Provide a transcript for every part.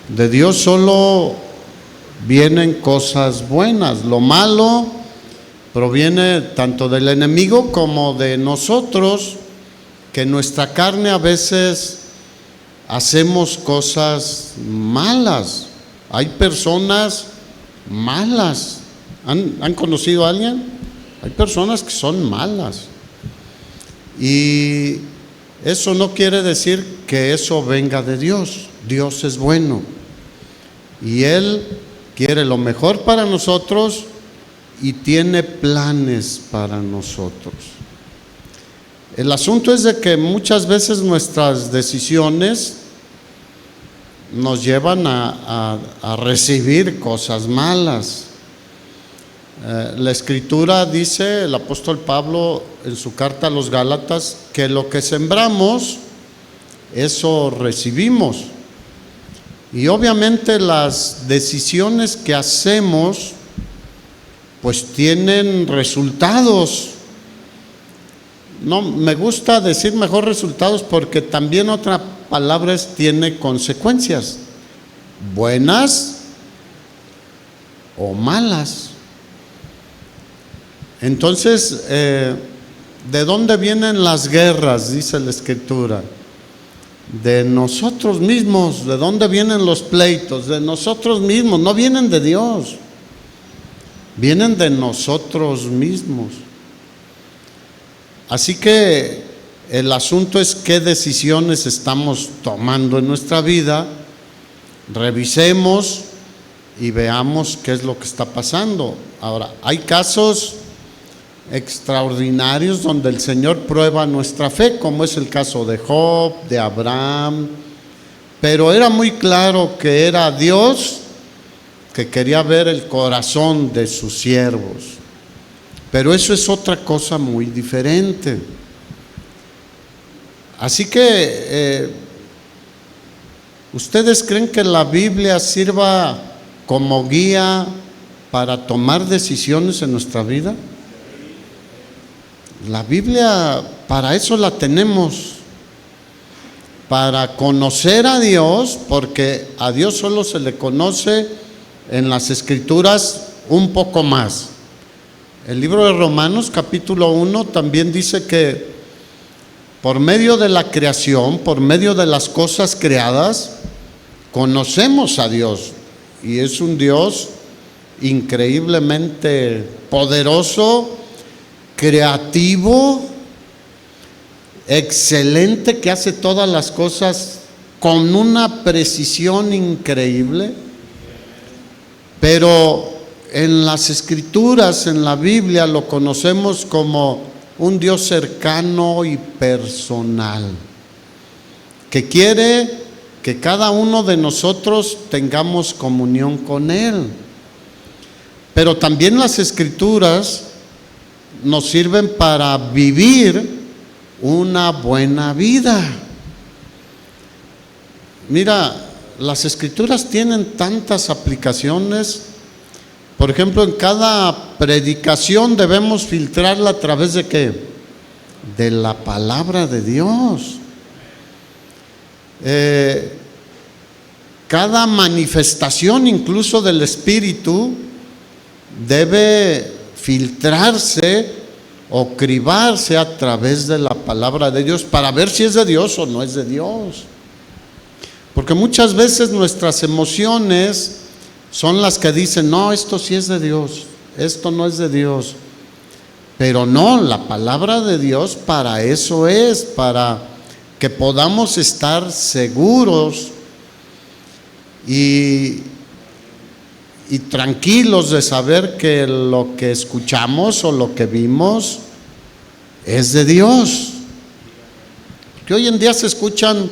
De Dios solo vienen cosas buenas. Lo malo proviene tanto del enemigo como de nosotros, que nuestra carne a veces hacemos cosas malas. Hay personas malas. ¿Han conocido a alguien? Hay personas que son malas. Y eso no quiere decir que eso venga de Dios. Dios es bueno y Él quiere lo mejor para nosotros y tiene planes para nosotros. El asunto es de que muchas veces nuestras decisiones nos llevan a recibir cosas malas. La Escritura dice, el apóstol Pablo en su carta a los Gálatas, que lo que sembramos, eso recibimos. Y obviamente las decisiones que hacemos, pues tienen resultados. No, me gusta decir mejor resultados porque también otra palabra es tiene consecuencias, buenas o malas. Entonces, ¿de dónde vienen las guerras? Dice la Escritura. De nosotros mismos. ¿De dónde vienen los pleitos? De nosotros mismos, no vienen de Dios, vienen de nosotros mismos. Así que el asunto es qué decisiones estamos tomando en nuestra vida. Revisemos y veamos qué es lo que está pasando. Ahora, hay casos extraordinarios donde el Señor prueba nuestra fe, como es el caso de Job, de Abraham, pero era muy claro que era Dios que quería ver el corazón de sus siervos. Pero eso es otra cosa muy diferente. Así que, ¿ustedes creen que la Biblia sirva como guía para tomar decisiones en nuestra vida? La Biblia, para eso la tenemos, para conocer a Dios, porque a Dios solo se le conoce en las Escrituras un poco más. El libro de Romanos capítulo 1 también dice que por medio de la creación, por medio de las cosas creadas, conocemos a Dios, y es un Dios increíblemente poderoso, creativo, excelente, que hace todas las cosas con una precisión increíble. Pero en las Escrituras, en la Biblia, lo conocemos como un Dios cercano y personal, que quiere que cada uno de nosotros tengamos comunión con Él. Pero también las Escrituras nos sirven para vivir una buena vida. Mira, las Escrituras tienen tantas aplicaciones. Por ejemplo, en cada predicación debemos filtrarla a través de ¿qué? De la palabra de Dios. Cada manifestación incluso del Espíritu debe filtrarse o cribarse a través de la palabra de Dios para ver si es de Dios o no es de Dios. Porque muchas veces nuestras emociones son las que dicen, no, esto sí es de Dios, esto no es de Dios. Pero no, la palabra de Dios para eso es, para que podamos estar seguros y tranquilos de saber que lo que escuchamos o lo que vimos es de Dios. Porque hoy en día se escuchan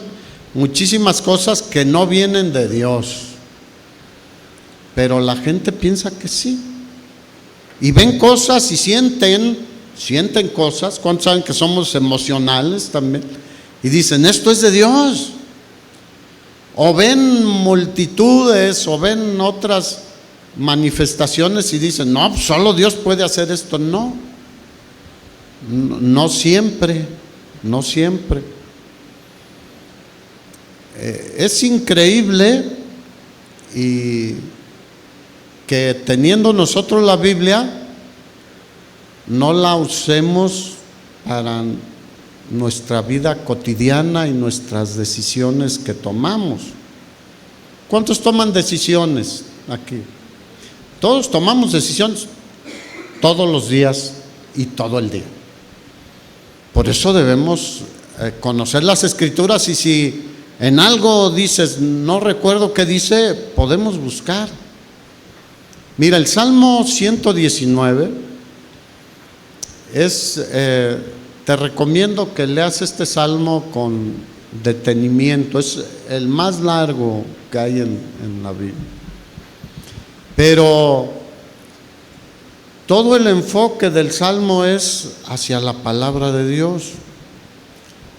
muchísimas cosas que no vienen de Dios, pero la gente piensa que sí, y ven cosas y sienten cosas. ¿Cuántos saben que somos emocionales también? Y dicen, esto es de Dios. O ven multitudes o ven otras manifestaciones y dicen, no, solo Dios puede hacer esto. No siempre. Es increíble y que teniendo nosotros la Biblia, no la usemos para nuestra vida cotidiana y nuestras decisiones que tomamos. ¿Cuántos toman decisiones aquí? Todos tomamos decisiones todos los días y todo el día. Por eso debemos conocer las Escrituras, y si en algo dices, no recuerdo qué dice, podemos buscar. Mira, el Salmo 119 te recomiendo que leas este salmo con detenimiento. Es el más largo que hay en la Biblia. Pero todo el enfoque del salmo es hacia la palabra de Dios.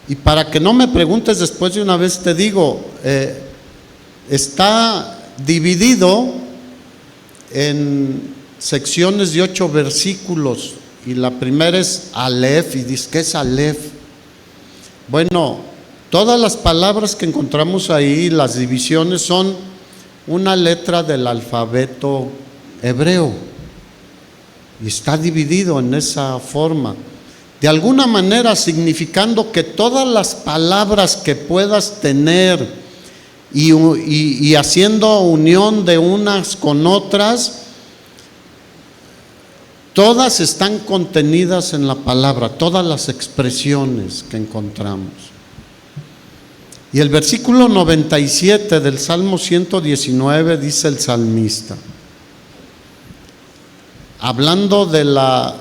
Y para que no me preguntes después, de una vez te digo, está dividido en secciones de 8 versículos. Y la primera es Aleph, y dice, ¿qué es Aleph? Bueno, todas las palabras que encontramos ahí, las divisiones, son una letra del alfabeto hebreo, y está dividido en esa forma, de alguna manera significando que todas las palabras que puedas tener y haciendo unión de unas con otras, todas están contenidas en la palabra, todas las expresiones que encontramos. Y el versículo 97 del Salmo 119 dice el salmista, hablando de la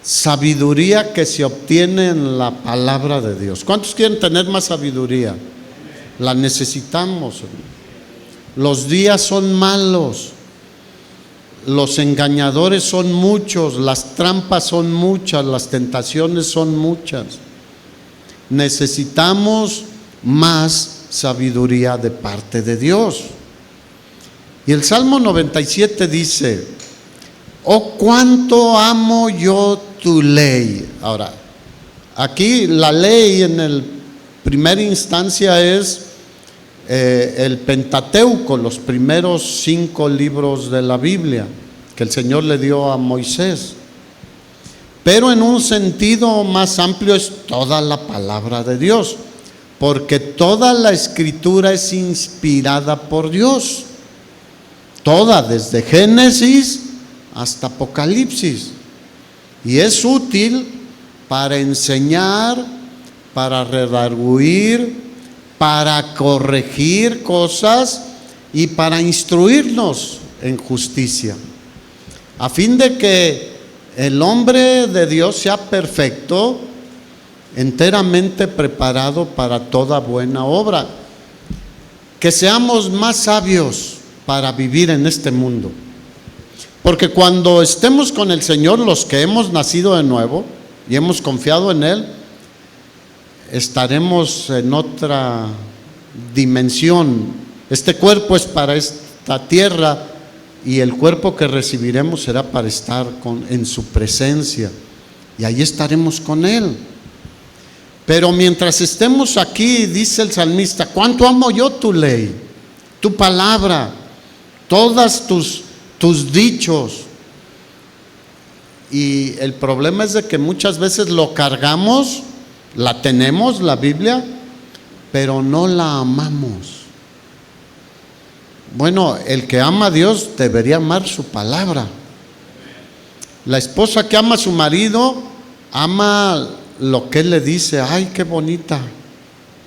sabiduría que se obtiene en la palabra de Dios. ¿Cuántos quieren tener más sabiduría? La necesitamos. Los días son malos. Los engañadores son muchos, las trampas son muchas, las tentaciones son muchas. Necesitamos más sabiduría de parte de Dios. Y el Salmo 97 dice, oh, cuánto amo yo tu ley. Ahora, aquí la ley en el primera instancia es el Pentateuco, los primeros 5 libros de la Biblia que el Señor le dio a Moisés. Pero en un sentido más amplio es toda la palabra de Dios, porque toda la Escritura es inspirada por Dios, toda, desde Génesis hasta Apocalipsis, y es útil para enseñar, para redarguir, para corregir cosas y para instruirnos en justicia, a fin de que el hombre de Dios sea perfecto, enteramente preparado para toda buena obra, que seamos más sabios para vivir en este mundo, porque cuando estemos con el Señor, los que hemos nacido de nuevo y hemos confiado en Él, estaremos en otra dimensión. Este cuerpo es para esta tierra, y el cuerpo que recibiremos será para estar en su presencia, y allí estaremos con Él. Pero mientras estemos aquí, dice el salmista, cuánto amo yo tu ley, tu palabra, todas tus dichos. Y el problema es de que muchas veces lo cargamos, la tenemos, la Biblia, pero no la amamos. Bueno, el que ama a Dios debería amar su palabra. La esposa que ama a su marido, ama lo que él le dice. Ay, qué bonita,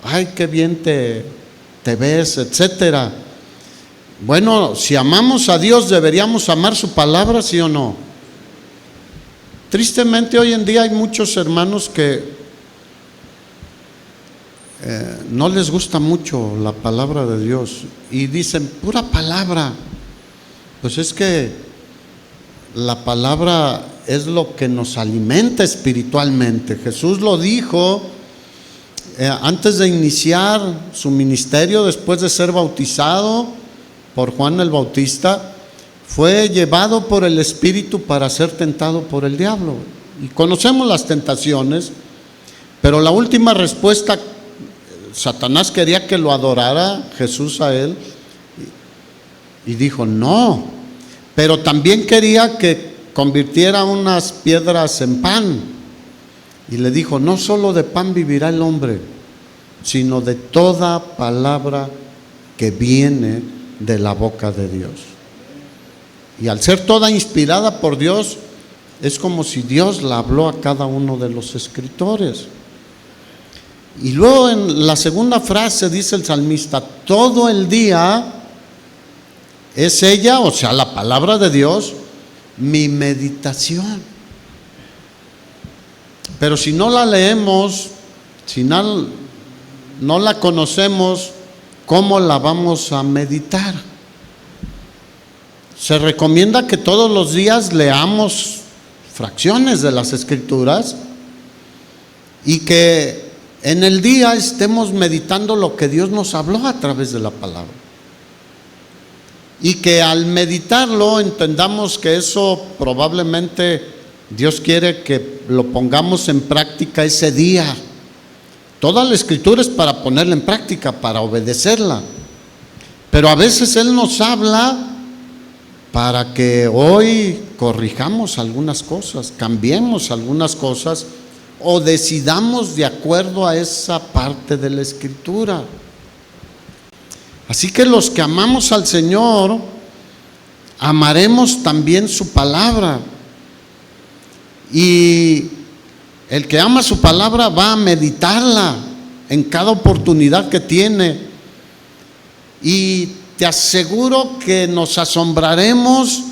ay, qué bien te ves, etcétera. Bueno, si amamos a Dios, deberíamos amar su palabra, ¿sí o no? Tristemente hoy en día hay muchos hermanos que no les gusta mucho la palabra de Dios y dicen, pura palabra. Pues es que la palabra es lo que nos alimenta espiritualmente. Jesús lo dijo antes de iniciar su ministerio, después de ser bautizado por Juan el Bautista. Fue llevado por el Espíritu para ser tentado por el diablo. Y conocemos las tentaciones, pero la última respuesta, Satanás quería que lo adorara Jesús a él, Y dijo, no, pero también quería que convirtiera unas piedras en pan. Y le dijo, no solo de pan vivirá el hombre, sino de toda palabra que viene de la boca de Dios. Y al ser toda inspirada por Dios, es como si Dios la habló a cada uno de los escritores. Y luego en la segunda frase dice el salmista, todo el día es ella, o sea, la palabra de Dios, mi meditación. Pero si no la leemos, si no la conocemos, ¿cómo la vamos a meditar? Se recomienda que todos los días leamos fracciones de las Escrituras y que en el día estemos meditando lo que Dios nos habló a través de la palabra. Y que al meditarlo entendamos que eso probablemente Dios quiere que lo pongamos en práctica ese día. Toda la Escritura es para ponerla en práctica, para obedecerla. Pero a veces Él nos habla para que hoy corrijamos algunas cosas, cambiemos algunas cosas o decidamos de acuerdo a esa parte de la Escritura. Así que los que amamos al Señor, amaremos también su palabra. Y el que ama su palabra va a meditarla en cada oportunidad que tiene. Y te aseguro que nos asombraremos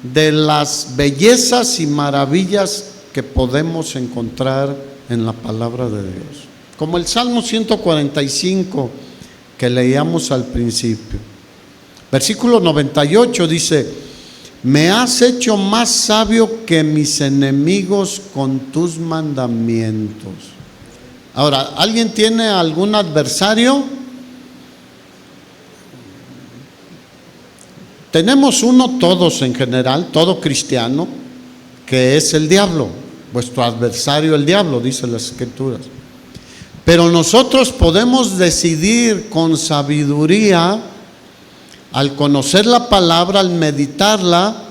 de las bellezas y maravillas que podemos encontrar en la palabra de Dios. Como el Salmo 145 que leíamos al principio. Versículo 98 dice, me has hecho más sabio que mis enemigos con tus mandamientos. Ahora, ¿alguien tiene algún adversario? Tenemos uno todos en general, todo cristiano, que es el diablo. Vuestro adversario el diablo, dice las Escrituras. Pero nosotros podemos decidir con sabiduría, al conocer la palabra, al meditarla,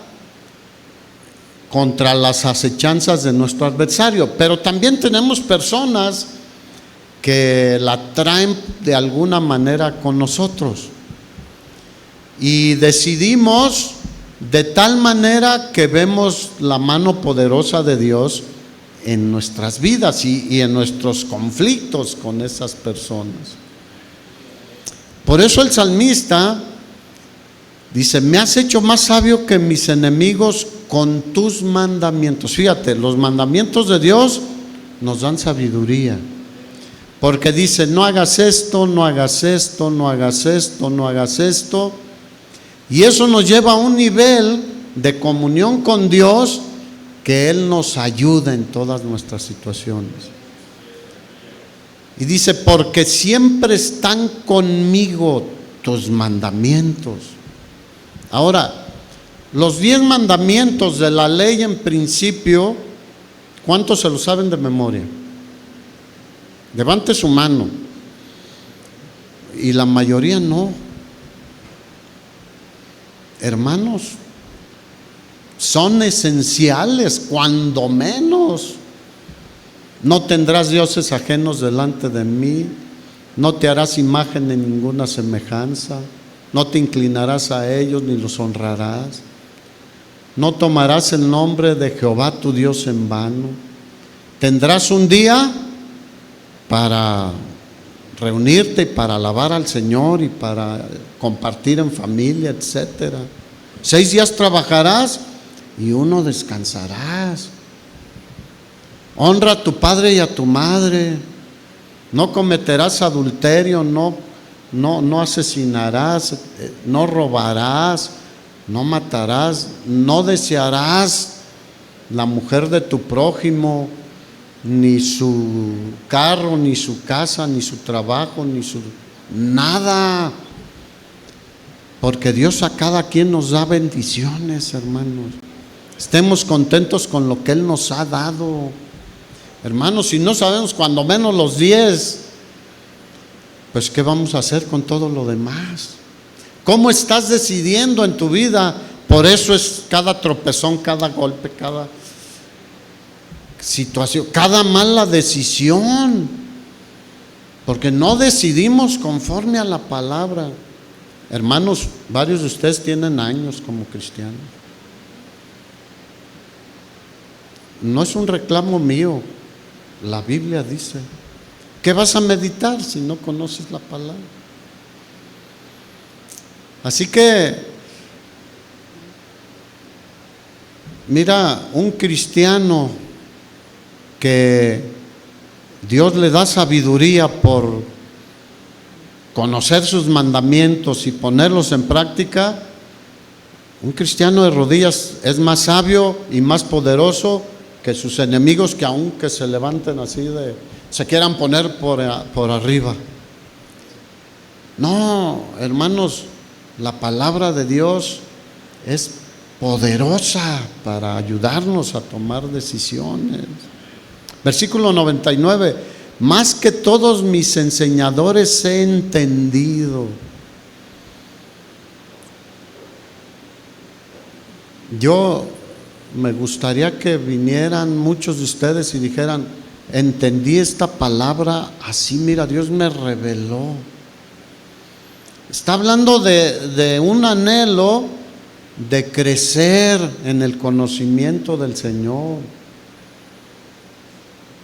contra las acechanzas de nuestro adversario. Pero también tenemos personas que la traen de alguna manera con nosotros. Y decidimos de tal manera que vemos la mano poderosa de Dios en nuestras vidas y en nuestros conflictos con esas personas. Por eso el salmista dice, me has hecho más sabio que mis enemigos con tus mandamientos. Fíjate, los mandamientos de Dios nos dan sabiduría. Porque dice, no hagas esto, no hagas esto, no hagas esto, no hagas esto. Y eso nos lleva a un nivel de comunión con Dios que Él nos ayuda en todas nuestras situaciones. Y dice, porque siempre están conmigo tus mandamientos. Ahora, los 10 mandamientos de la ley en principio, ¿cuántos se lo saben de memoria? Levante su mano. Y la mayoría no. Hermanos, son esenciales, cuando menos. No tendrás dioses ajenos delante de mí, no te harás imagen de ninguna semejanza, no te inclinarás a ellos ni los honrarás, no tomarás el nombre de Jehová tu Dios en vano. Tendrás un día para reunirte y para alabar al Señor y para compartir en familia, etcétera. 6 días trabajarás y 1 descansarás. Honra a tu padre y a tu madre. No cometerás adulterio, no asesinarás, no robarás, no matarás, no desearás la mujer de tu prójimo, ni su carro, ni su casa, ni su trabajo, ni su nada. Porque Dios a cada quien nos da bendiciones, hermanos. Estemos contentos con lo que Él nos ha dado. Hermanos, si no sabemos cuando menos los 10, pues ¿qué vamos a hacer con todo lo demás? ¿Cómo estás decidiendo en tu vida? Por eso es cada tropezón, cada golpe, cada situación, cada mala decisión, porque no decidimos conforme a la palabra. Hermanos, varios de ustedes tienen años como cristianos. No es un reclamo mío, la Biblia dice. ¿Qué vas a meditar si no conoces la palabra? Así que, mira, un cristiano que Dios le da sabiduría por conocer sus mandamientos y ponerlos en práctica, un cristiano de rodillas es más sabio y más poderoso que sus enemigos, que aunque se levanten así se quieran poner por arriba. No, hermanos, la palabra de Dios es poderosa para ayudarnos a tomar decisiones. Versículo 99, más que todos mis enseñadores he entendido. Yo me gustaría que vinieran muchos de ustedes y dijeran: entendí esta palabra así, mira, Dios me reveló. Está hablando de un anhelo de crecer en el conocimiento del Señor.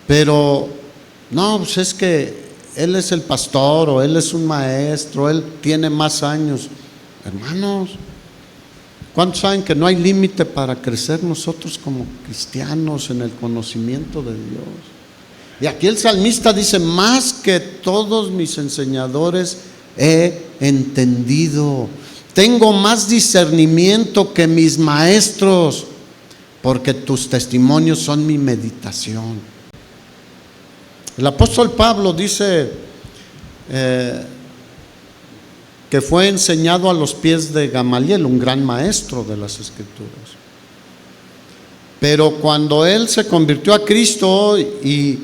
Pero no, pues es que Él es el pastor, o Él es un maestro, Él tiene más años. Hermanos, ¿cuántos saben que no hay límite para crecer nosotros como cristianos en el conocimiento de Dios? Y aquí el salmista dice: más que todos mis enseñadores he entendido, tengo más discernimiento que mis maestros, porque tus testimonios son mi meditación. El apóstol Pablo dice que fue enseñado a los pies de Gamaliel, un gran maestro de las Escrituras. Pero cuando él se convirtió a Cristo y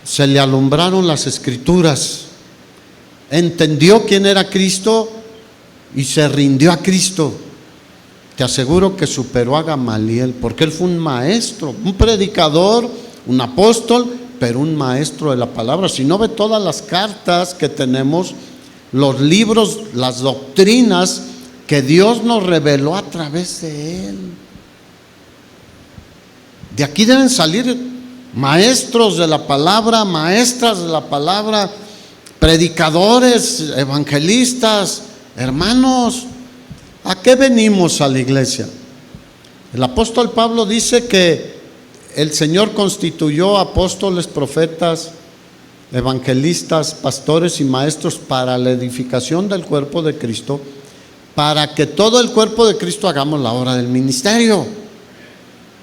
se le alumbraron las Escrituras, entendió quién era Cristo y se rindió a Cristo, te aseguro que superó a Gamaliel, porque él fue un maestro, un predicador, un apóstol, pero un maestro de la palabra. Si no, ve todas las cartas que tenemos, los libros, las doctrinas que Dios nos reveló a través de él. De aquí deben salir maestros de la palabra, maestras de la palabra, predicadores, evangelistas. Hermanos, ¿a qué venimos a la iglesia? El apóstol Pablo dice que el Señor constituyó apóstoles, profetas, evangelistas, pastores y maestros para la edificación del cuerpo de Cristo, para que todo el cuerpo de Cristo hagamos la obra del ministerio.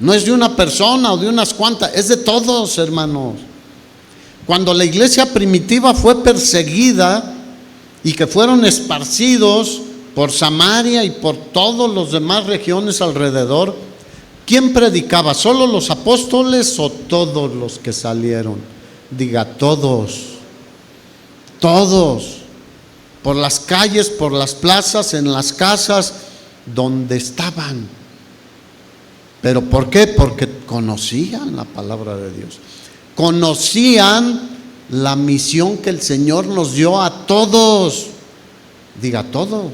No es de una persona o de unas cuantas, es de todos, hermanos. Cuando la iglesia primitiva fue perseguida y que fueron esparcidos por Samaria y por todas las demás regiones alrededor, ¿quién predicaba? ¿Solo los apóstoles o todos los que salieron? Diga, todos. Todos. Por las calles, por las plazas, en las casas, donde estaban. ¿Pero por qué? Porque conocían la palabra de Dios. Conocían la misión que el Señor nos dio a todos. Diga, todos.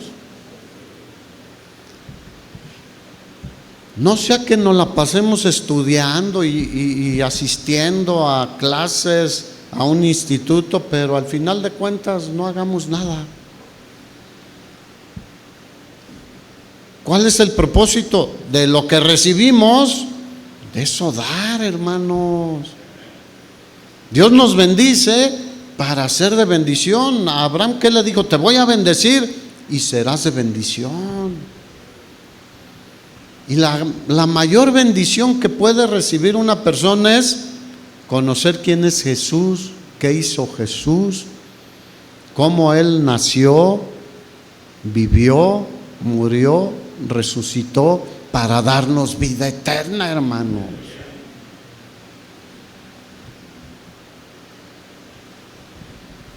No sea que nos la pasemos estudiando y asistiendo a clases, a un instituto, pero al final de cuentas no hagamos nada. ¿Cuál es el propósito? De lo que recibimos, de eso dar, hermanos. Dios nos bendice para ser de bendición. A Abraham, ¿qué le dijo? Te voy a bendecir y serás de bendición. Y la mayor bendición que puede recibir una persona es conocer quién es Jesús, qué hizo Jesús, cómo Él nació, vivió, murió, resucitó para darnos vida eterna, hermanos.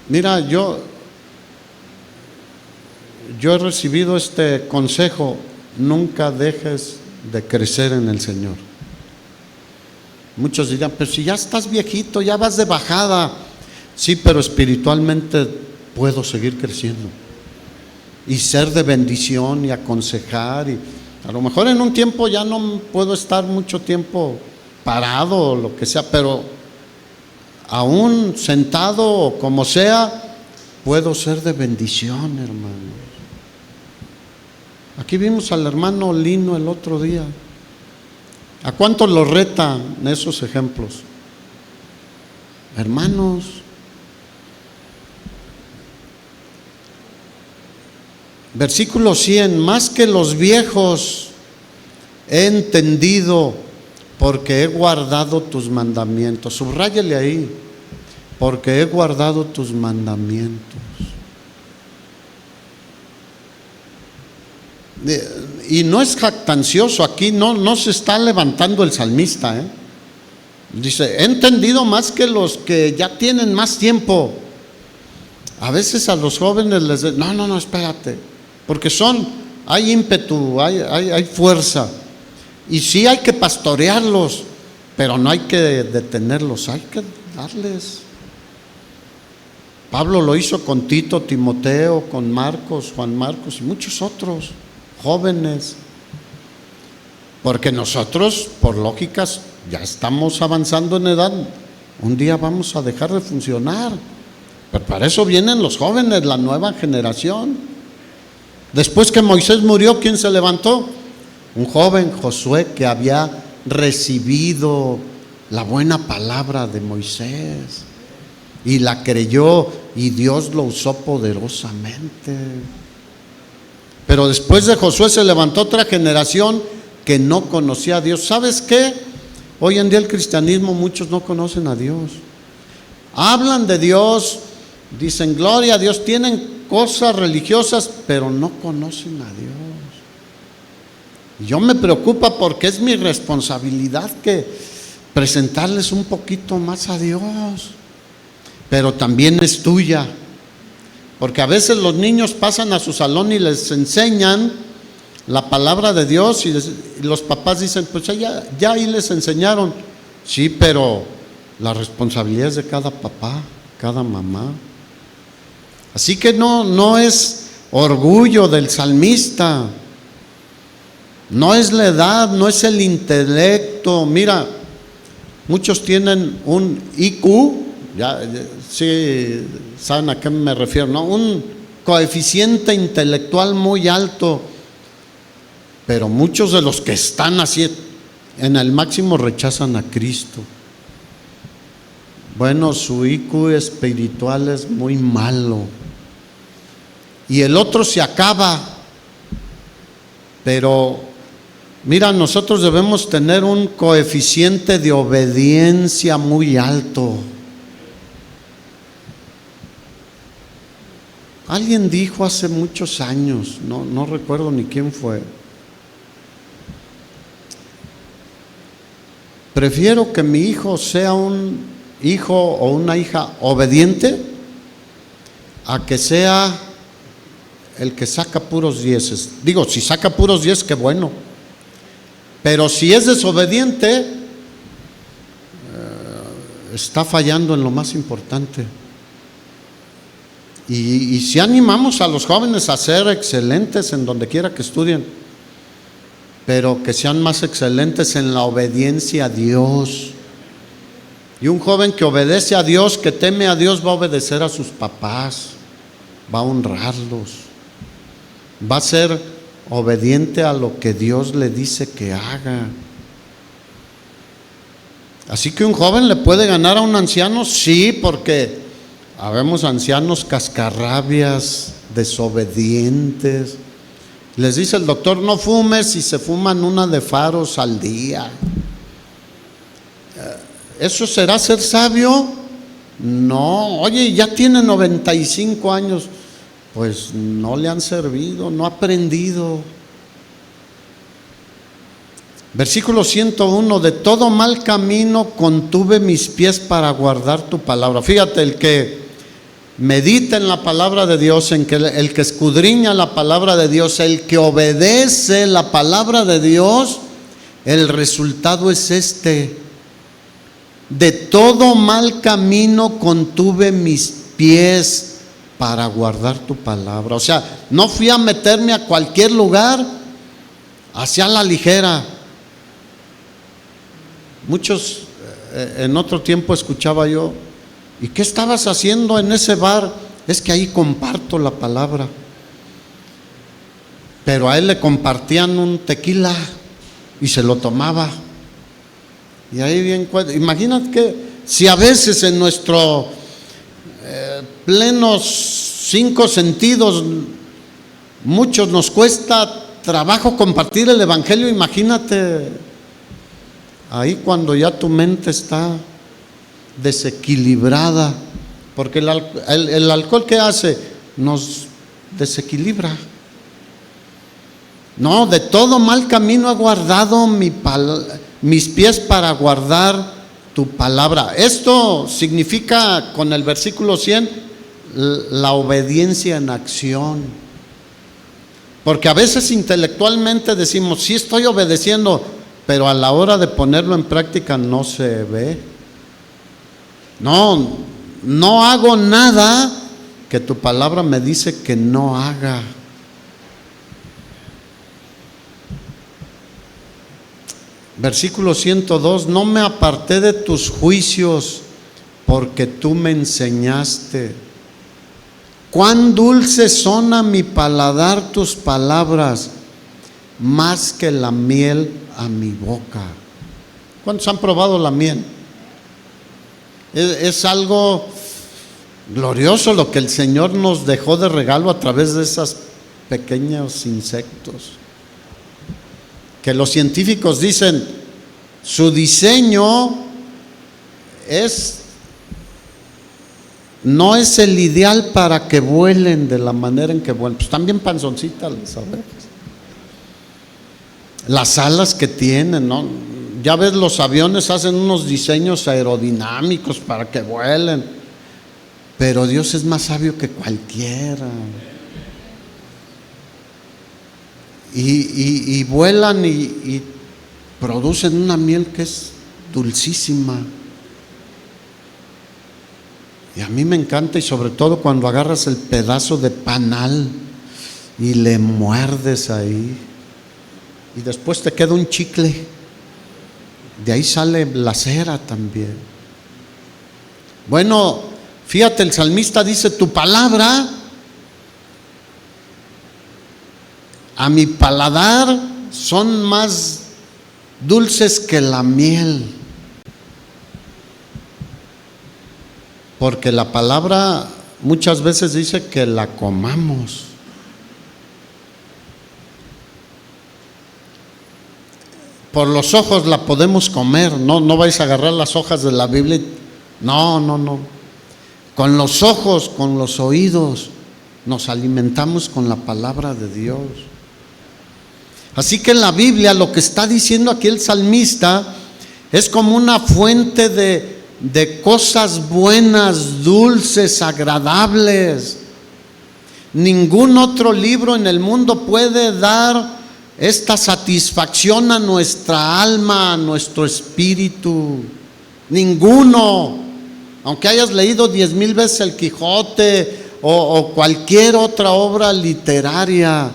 Mira, yo yo he recibido este consejo: nunca dejes de crecer en el Señor. Muchos dirán, pero si ya estás viejito, ya vas de bajada. Sí, pero espiritualmente puedo seguir creciendo y ser de bendición y aconsejar. Y a lo mejor en un tiempo ya no puedo estar mucho tiempo parado o lo que sea, pero aún sentado o como sea, puedo ser de bendición, hermanos. Aquí vimos al hermano Lino el otro día. ¿A cuántos lo retan esos ejemplos? Hermanos, versículo 100, más que los viejos he entendido, porque he guardado tus mandamientos. Subráyele ahí, porque he guardado tus mandamientos. Y no es jactancioso, aquí no se está levantando el salmista, Dice, he entendido más que los que ya tienen más tiempo. A veces a los jóvenes les dicen, no, espérate, porque hay ímpetu, hay fuerza, y sí hay que pastorearlos, pero no hay que detenerlos, hay que darles. Pablo lo hizo con Tito, Timoteo, con Marcos, Juan Marcos y muchos otros jóvenes, porque nosotros, por lógicas, ya estamos avanzando en edad, un día vamos a dejar de funcionar, pero para eso vienen los jóvenes, la nueva generación. Después que Moisés murió, ¿quién se levantó? Un joven, Josué, que había recibido la buena palabra de Moisés y la creyó, y Dios lo usó poderosamente. Pero después de Josué se levantó otra generación que no conocía a Dios. ¿Sabes qué? Hoy en día el cristianismo, muchos no conocen a Dios. Hablan de Dios, dicen gloria a Dios, tienen cosas religiosas, pero no conocen a Dios. Yo me preocupa porque es mi responsabilidad que presentarles un poquito más a Dios, pero también es tuya. Porque a veces los niños pasan a su salón y les enseñan la palabra de Dios y los papás dicen, pues ya ahí les enseñaron. Sí, pero la responsabilidad es de cada papá, cada mamá. Así que no es orgullo del salmista, no es la edad, no es el intelecto. Mira, muchos tienen un IQ, ya sí saben a qué me refiero, ¿no? Un coeficiente intelectual muy alto, pero muchos de los que están así en el máximo rechazan a Cristo. Bueno, su IQ espiritual es muy malo y el otro se acaba. Pero mira, nosotros debemos tener un coeficiente de obediencia muy alto. Alguien dijo hace muchos años, no recuerdo ni quién fue, prefiero que mi hijo sea un hijo o una hija obediente a que sea el que saca puros dieces. Digo, si saca puros 10, qué bueno, pero si es desobediente, está fallando en lo más importante. Y si animamos a los jóvenes a ser excelentes en donde quiera que estudien, pero que sean más excelentes en la obediencia a Dios. Y un joven que obedece a Dios, que teme a Dios, va a obedecer a sus papás, va a honrarlos, va a ser obediente a lo que Dios le dice que haga. Así que un joven le puede ganar a un anciano, sí, porque habemos ancianos cascarrabias, desobedientes. Les dice el doctor, no fumes, y se fuman una de faros al día. ¿Eso será ser sabio? No. Oye, ya tiene 95 años. Pues no le han servido, no ha aprendido. Versículo 101, de todo mal camino contuve mis pies para guardar tu palabra. Fíjate, el que medita en la palabra de Dios, en que el que escudriña la palabra de Dios, el que obedece la palabra de Dios, el resultado es este: de todo mal camino contuve mis pies para guardar tu palabra. O sea, no fui a meterme a cualquier lugar hacia la ligera. Muchos, en otro tiempo escuchaba yo: ¿y qué estabas haciendo en ese bar? Es que ahí comparto la palabra. Pero a él le compartían un tequila y se lo tomaba. Y ahí bien, imagínate que si a veces en nuestro plenos 5 sentidos muchos nos cuesta trabajo compartir el evangelio, imagínate ahí cuando ya tu mente está desequilibrada, porque el alcohol, ¿qué hace? Nos desequilibra. No, de todo mal camino he guardado mis pies para guardar tu palabra. Esto significa, con el versículo 100, la obediencia en acción. Porque a veces intelectualmente decimos: sí estoy obedeciendo, pero a la hora de ponerlo en práctica no se ve. No hago nada que tu palabra me dice que no haga. Versículo 102: no me aparté de tus juicios, porque tú me enseñaste. Cuán dulces son a mi paladar tus palabras, más que la miel a mi boca. ¿Cuántos han probado la miel? Es algo glorioso lo que el Señor nos dejó de regalo a través de esos pequeños insectos, que los científicos dicen su diseño no es el ideal para que vuelen de la manera en que vuelan. Pues también panzoncitas las abejas, las alas que tienen, ¿no? Ya ves, los aviones hacen unos diseños aerodinámicos para que vuelen, pero Dios es más sabio que cualquiera. Y vuelan y producen una miel que es dulcísima. Y a mí me encanta, y sobre todo cuando agarras el pedazo de panal y le muerdes ahí, y después te queda un chicle. De ahí sale la cera también. Bueno, fíjate, el salmista dice: tu palabra a mi paladar son más dulces que la miel. Porque la palabra muchas veces dice que la comamos. Por los ojos la podemos comer, no vais a agarrar las hojas de la Biblia. No. Con los ojos, con los oídos, nos alimentamos con la palabra de Dios. Así que en la Biblia lo que está diciendo aquí el salmista es como una fuente de cosas buenas, dulces, agradables. Ningún otro libro en el mundo puede dar esta satisfacción a nuestra alma, a nuestro espíritu. Ninguno. Aunque hayas leído 10,000 veces el Quijote o cualquier otra obra literaria,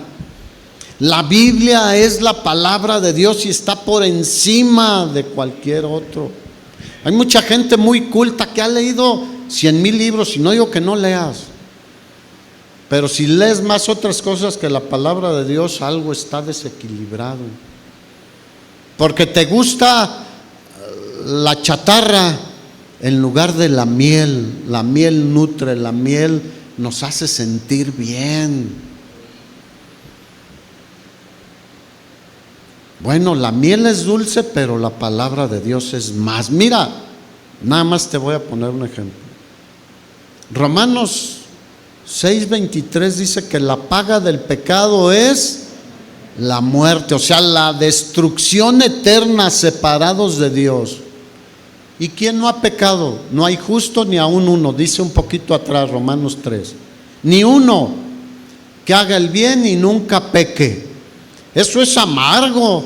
la Biblia es la palabra de Dios y está por encima de cualquier otro. Hay mucha gente muy culta que ha leído 100,000 libros, y no digo que no leas, pero si lees más otras cosas que la palabra de Dios, algo está desequilibrado. Porque te gusta la chatarra en lugar de la miel. La miel nutre, la miel nos hace sentir bien. Bueno, la miel es dulce, pero la palabra de Dios es más. Mira, nada más te voy a poner un ejemplo. Romanos 6:23 dice que la paga del pecado es la muerte, o sea, la destrucción eterna, separados de Dios. ¿Y quién no ha pecado? No hay justo ni aún uno, dice un poquito atrás Romanos 3. Ni uno que haga el bien y nunca peque. Eso es amargo.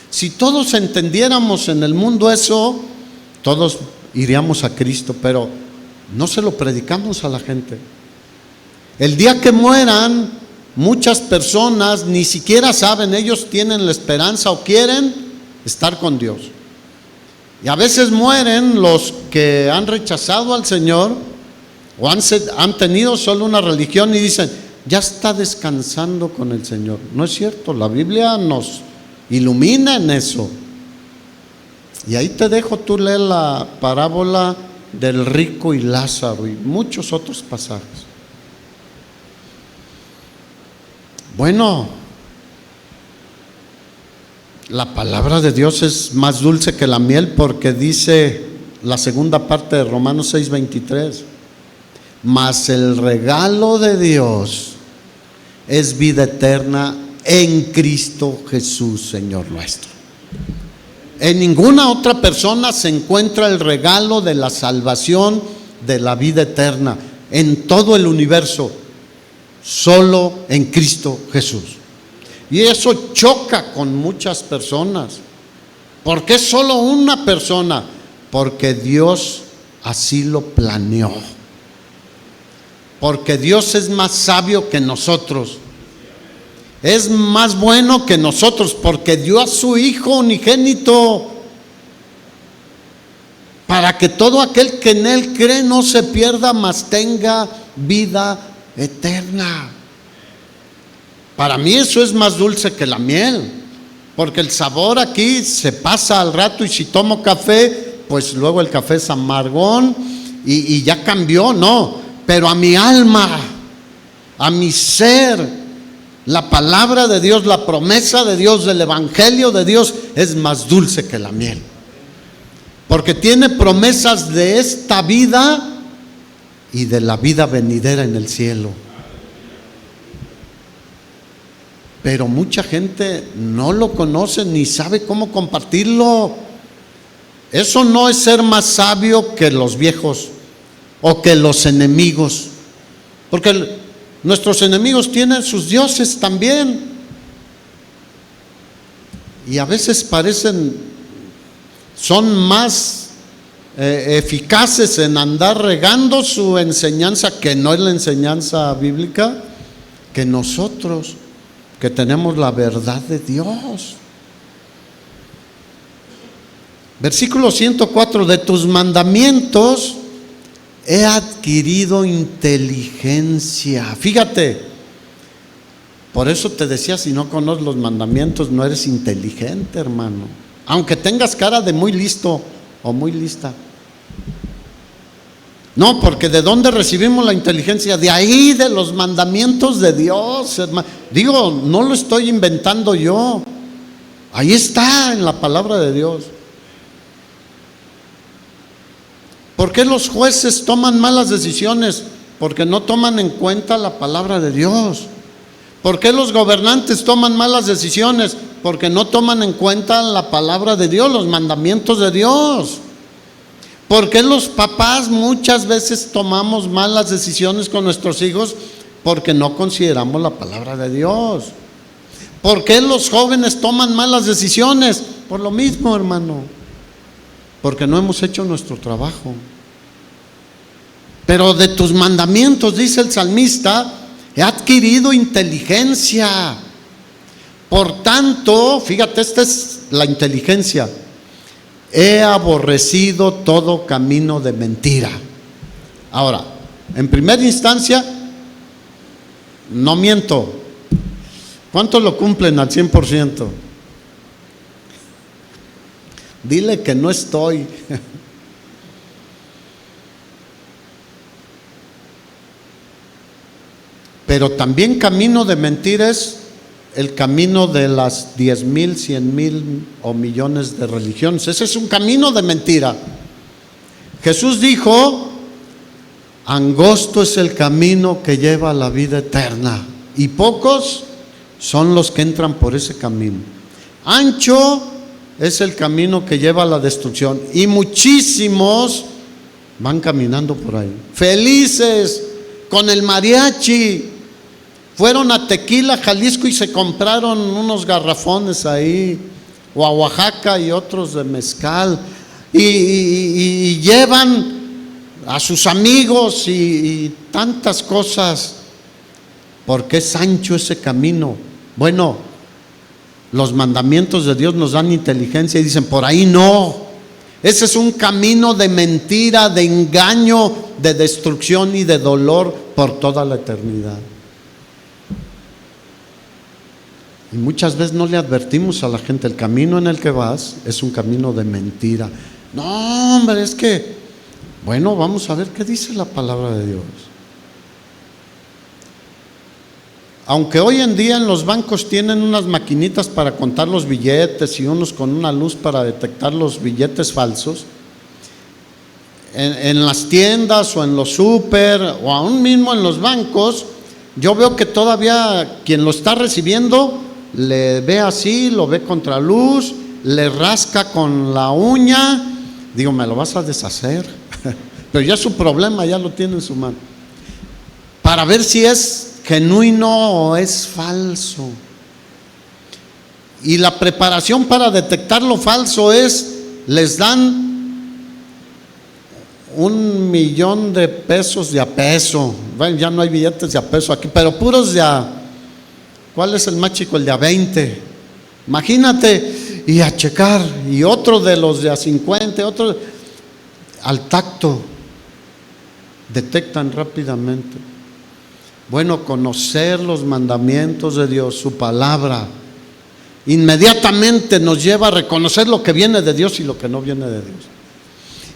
Si todos entendiéramos en el mundo eso, todos iríamos a Cristo, pero no se lo predicamos a la gente. El día que mueran, muchas personas ni siquiera saben, ellos tienen la esperanza o quieren estar con Dios. Y a veces mueren los que han rechazado al Señor o han tenido solo una religión y dicen, ya está descansando con el Señor. No es cierto, la Biblia nos ilumina en eso. Y ahí te dejo, tú lees la parábola del rico y Lázaro y muchos otros pasajes. Bueno, la palabra de Dios es más dulce que la miel, porque dice la segunda parte de Romanos 6:23, mas el regalo de Dios es vida eterna en Cristo Jesús, Señor nuestro. En ninguna otra persona se encuentra el regalo de la salvación, de la vida eterna, en todo el universo, solo en Cristo Jesús. Y eso choca con muchas personas. ¿Por qué solo una persona? Porque Dios así lo planeó. Porque Dios es más sabio que nosotros. Es más bueno que nosotros, porque dio a su Hijo unigénito para que todo aquel que en Él cree no se pierda, mas tenga vida eterna. Para mí eso es más dulce que la miel, porque el sabor aquí se pasa al rato, y si tomo café, pues luego el café es amargón y ya cambió, no. Pero a mi alma, a mi ser, la palabra de Dios, la promesa de Dios, del evangelio de Dios es más dulce que la miel, porque tiene promesas de esta vida y de la vida venidera en el cielo. Pero mucha gente no lo conoce ni sabe cómo compartirlo. Eso no es ser más sabio que los viejos o que los enemigos, porque nuestros enemigos tienen sus dioses también, y a veces son más eficaces en andar regando su enseñanza, que no es la enseñanza bíblica, que nosotros, que tenemos la verdad de Dios. Versículo 104, de tus mandamientos he adquirido inteligencia. Fíjate, por eso te decía, si no conoces los mandamientos, no eres inteligente, hermano, aunque tengas cara de muy listo o muy lista. No, porque ¿de dónde recibimos la inteligencia? De ahí, de los mandamientos de Dios, hermano. Digo, no lo estoy inventando yo, ahí está en la palabra de Dios. ¿Por qué los jueces toman malas decisiones? Porque no toman en cuenta la palabra de Dios. ¿Por qué los gobernantes toman malas decisiones? Porque no toman en cuenta la palabra de Dios, los mandamientos de Dios. ¿Por qué los papás muchas veces tomamos malas decisiones con nuestros hijos? Porque no consideramos la palabra de Dios. ¿Por qué los jóvenes toman malas decisiones? Por lo mismo, hermano, porque no hemos hecho nuestro trabajo. Pero de tus mandamientos, dice el salmista, he adquirido inteligencia. Por tanto, fíjate, esta es la inteligencia. He aborrecido todo camino de mentira. Ahora, en primera instancia, no miento. ¿Cuántos lo cumplen al 100%? Dile que no estoy. Pero también camino de mentiras, el camino de las 10,000, 100,000 o millones de religiones. Ese es un camino de mentira. Jesús dijo, angosto es el camino que lleva a la vida eterna, y pocos son los que entran por ese camino. Ancho es el camino que lleva a la destrucción. Y muchísimos van caminando por ahí, felices, con el mariachi. Fueron a Tequila, Jalisco, y se compraron unos garrafones ahí, o a Oaxaca y otros de mezcal, y llevan a sus amigos y tantas cosas, porque es ancho ese camino. Bueno, los mandamientos de Dios nos dan inteligencia y dicen, por ahí no, ese es un camino de mentira, de engaño, de destrucción y de dolor por toda la eternidad. Y muchas veces no le advertimos a la gente, el camino en el que vas es un camino de mentira. No, hombre, es que, bueno, vamos a ver qué dice la palabra de Dios. Aunque hoy en día en los bancos tienen unas maquinitas para contar los billetes y unos con una luz para detectar los billetes falsos, en las tiendas o en los súper o aún mismo en los bancos, yo veo que todavía quien lo está recibiendo le ve así, lo ve contra luz, le rasca con la uña. Digo, me lo vas a deshacer, pero ya su problema ya lo tiene en su mano, para ver si es genuino o es falso. Y la preparación para detectar lo falso es, les dan $1,000,000 de pesos de a peso. Bueno, ya no hay billetes de a peso aquí, pero puros de a, ¿cuál es el más chico? El de a 20. Imagínate, y a checar, y otro de los de a 50, otro al tacto, detectan rápidamente. Bueno, conocer los mandamientos de Dios, su palabra, inmediatamente nos lleva a reconocer lo que viene de Dios y lo que no viene de Dios.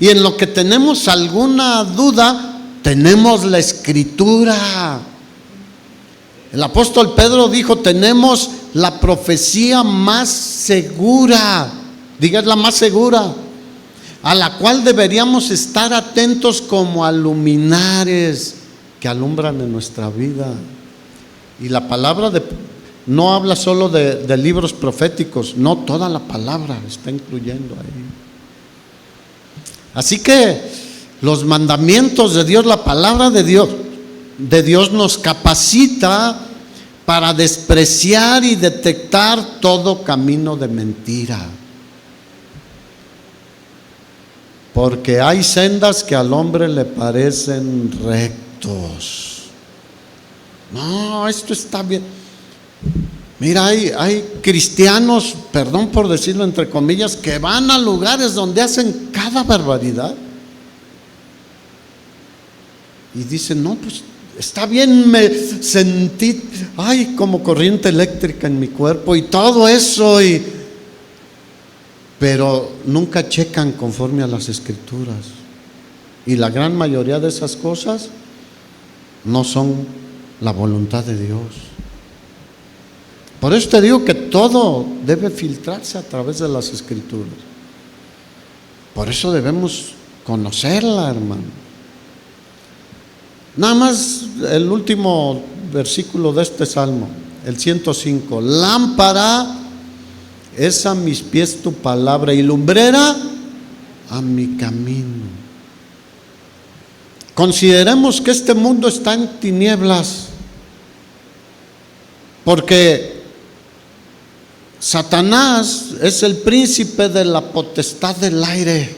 Y en lo que tenemos alguna duda, tenemos la Escritura. El apóstol Pedro dijo, tenemos la profecía más segura, diga, es la más segura, a la cual deberíamos estar atentos como a luminares que alumbran en nuestra vida. Y la palabra no habla solo de libros proféticos, no, toda la palabra está incluyendo ahí. Así que los mandamientos de Dios, la palabra de Dios nos capacita para despreciar y detectar todo camino de mentira. Porque hay sendas que al hombre le parecen rectos. No, esto está bien. Mira, hay cristianos, perdón por decirlo entre comillas, que van a lugares donde hacen cada barbaridad. Y dicen, no, pues está bien, me sentí, ay, como corriente eléctrica en mi cuerpo y todo eso, pero nunca checan conforme a las Escrituras. Y la gran mayoría de esas cosas no son la voluntad de Dios. Por eso te digo que todo debe filtrarse a través de las Escrituras. Por eso debemos conocerla, hermano. Nada más el último versículo de este salmo, el 105. Lámpara es a mis pies tu palabra y lumbrera a mi camino. Consideremos que este mundo está en tinieblas, porque Satanás es el príncipe de la potestad del aire,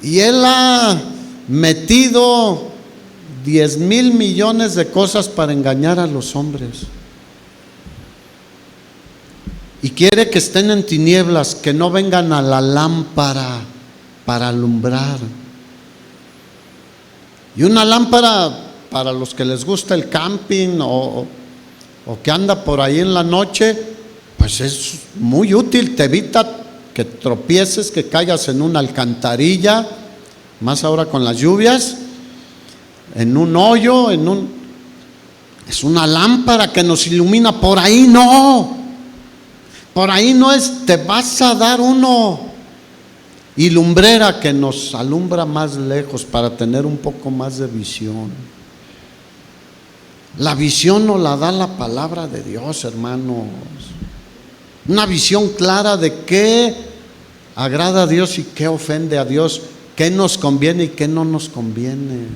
y él ha metido 10,000 millones de cosas para engañar a los hombres, y quiere que estén en tinieblas, que no vengan a la lámpara para alumbrar. Y una lámpara, para los que les gusta el camping o que anda por ahí en la noche, pues es muy útil, te evita que tropieces, que caigas en una alcantarilla, más ahora con las lluvias, en un hoyo, es una lámpara que nos ilumina. Por ahí no es, te vas a dar uno. Y lumbrera, que nos alumbra más lejos para tener un poco más de visión. La visión nos la da la palabra de Dios, hermanos. una visión clara de qué agrada a Dios y qué ofende a Dios, qué nos conviene y qué no nos conviene.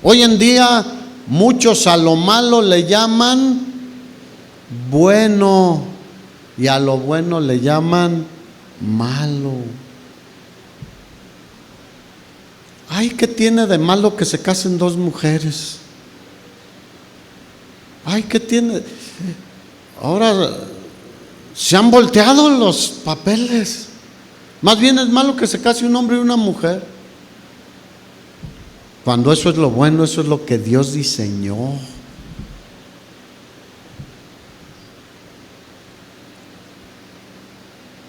Hoy en día muchos a lo malo le llaman bueno y a lo bueno le llaman malo. Ay, ¿qué tiene de malo que se casen dos mujeres? Ay, ¿qué tiene? Ahora se han volteado los papeles. Más bien es malo que se case un hombre y una mujer, cuando eso es lo bueno, eso es lo que Dios diseñó.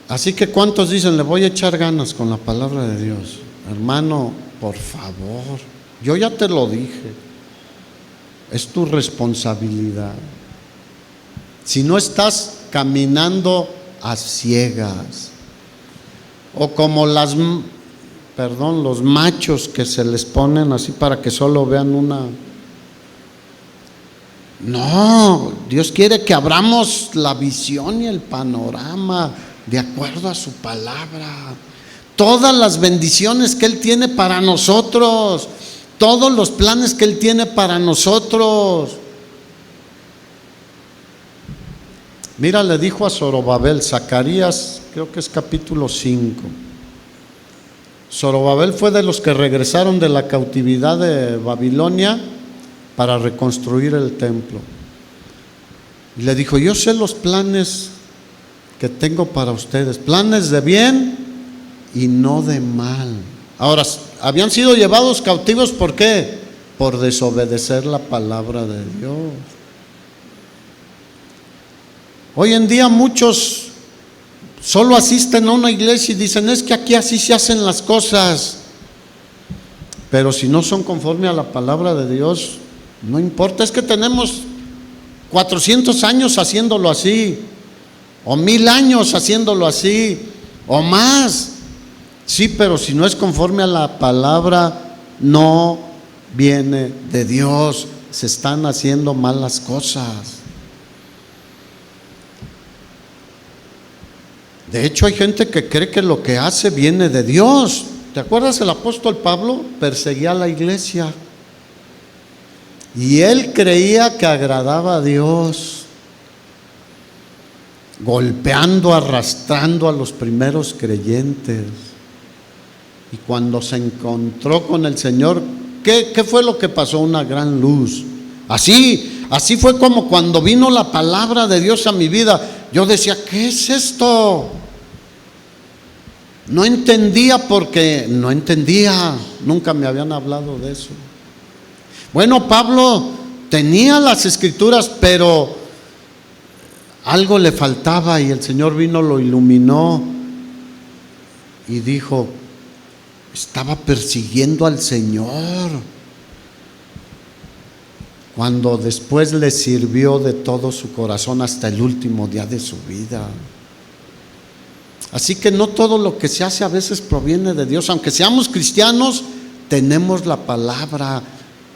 Así que ¿cuántos dicen, le voy a echar ganas con la palabra de Dios? Hermano, por favor, yo ya te lo dije, es tu responsabilidad. Si no estás caminando a ciegas, o como los machos que se les ponen así para que solo vean una. No, Dios quiere que abramos la visión y el panorama de acuerdo a su palabra. Todas las bendiciones que Él tiene para nosotros, todos los planes que Él tiene para nosotros. Mira, le dijo a Zorobabel, Zacarías, creo que es capítulo 5. Zorobabel fue de los que regresaron de la cautividad de Babilonia para reconstruir el templo. Y le dijo, yo sé los planes que tengo para ustedes, planes de bien y no de mal. Ahora, habían sido llevados cautivos, ¿por qué? Por desobedecer la palabra de Dios. Hoy en día muchos solo asisten a una iglesia y dicen, es que aquí así se hacen las cosas. Pero si no son conforme a la palabra de Dios, no importa, es que tenemos 400 años haciéndolo así, o 1000 años haciéndolo así, o más. Sí, pero si no es conforme a la palabra, no viene de Dios, se están haciendo malas cosas. De hecho, hay gente que cree que lo que hace viene de Dios. ¿Te acuerdas el apóstol Pablo? Perseguía a la iglesia y él creía que agradaba a Dios, golpeando, arrastrando a los primeros creyentes. Y cuando se encontró con el Señor, ¿qué fue lo que pasó? Una gran luz. Así fue como cuando vino la palabra de Dios a mi vida. Yo decía, ¿qué es esto? No entendía porque no entendía, nunca me habían hablado de eso. Bueno, Pablo tenía las escrituras, pero algo le faltaba y el Señor vino, lo iluminó y dijo, estaba persiguiendo al Señor, cuando después le sirvió de todo su corazón hasta el último día de su vida. Así que no todo lo que se hace a veces proviene de Dios. Aunque seamos cristianos, tenemos la palabra.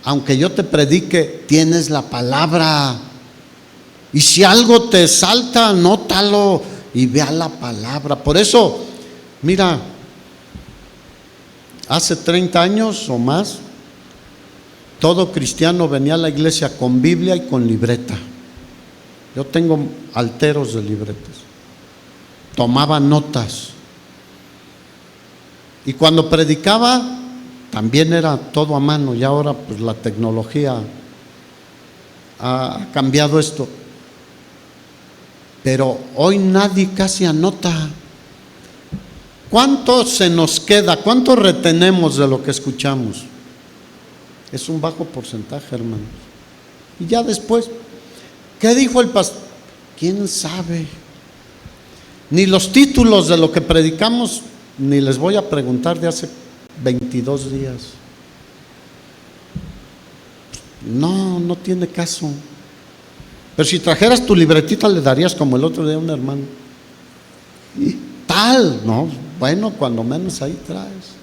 Aunque yo te predique, tienes la palabra. Y si algo te salta, anótalo y vea la palabra. Por eso, mira, hace 30 años o más, todo cristiano venía a la iglesia con Biblia y con libreta. Yo tengo alteros de libretas. Tomaba notas. Y cuando predicaba, también era todo a mano. Y ahora pues la tecnología ha cambiado esto. Pero hoy nadie casi anota. ¿Cuánto se nos queda? ¿Cuánto retenemos de lo que escuchamos? Es un bajo porcentaje, hermanos. Y ya después, ¿qué dijo el pastor? ¿Quién sabe? Ni los títulos de lo que predicamos, ni les voy a preguntar de hace 22 días. No tiene caso. Pero si trajeras tu libretita, le darías como el otro día a un hermano. Y tal, ¿no? Bueno, cuando menos ahí traes.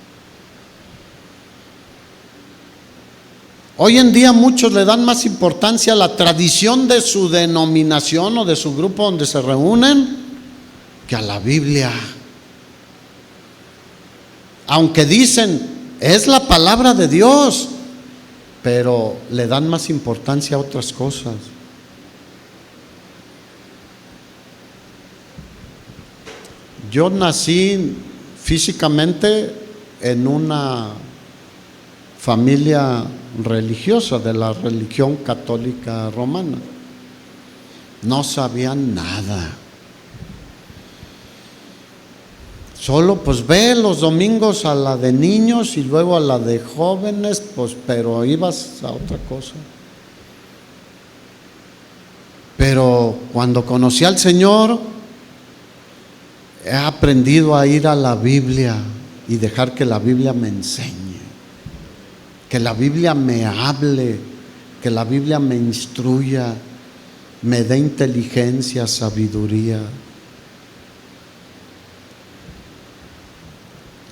Hoy en día muchos le dan más importancia a la tradición de su denominación o de su grupo donde se reúnen que a la Biblia. Aunque dicen, es la palabra de Dios, pero le dan más importancia a otras cosas. Yo nací físicamente en una familia religiosa de la religión católica romana. No sabía nada. Solo pues ve los domingos a la de niños y luego a la de jóvenes, pues pero ibas a otra cosa. Pero cuando conocí al Señor, he aprendido a ir a la Biblia y dejar que la Biblia me enseñe, que la Biblia me hable, que la Biblia me instruya, me dé inteligencia, sabiduría.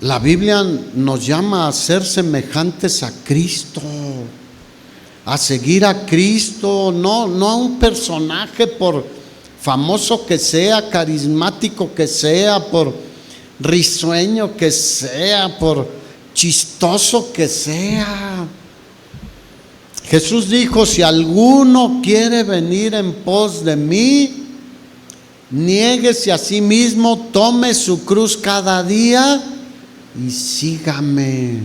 La Biblia nos llama a ser semejantes a Cristo, a seguir a Cristo, no a un personaje por famoso que sea, carismático que sea, por risueño que sea, por chistoso que sea. Jesús dijo, si alguno quiere venir en pos de mí, niéguese a sí mismo, tome su cruz cada día y sígame.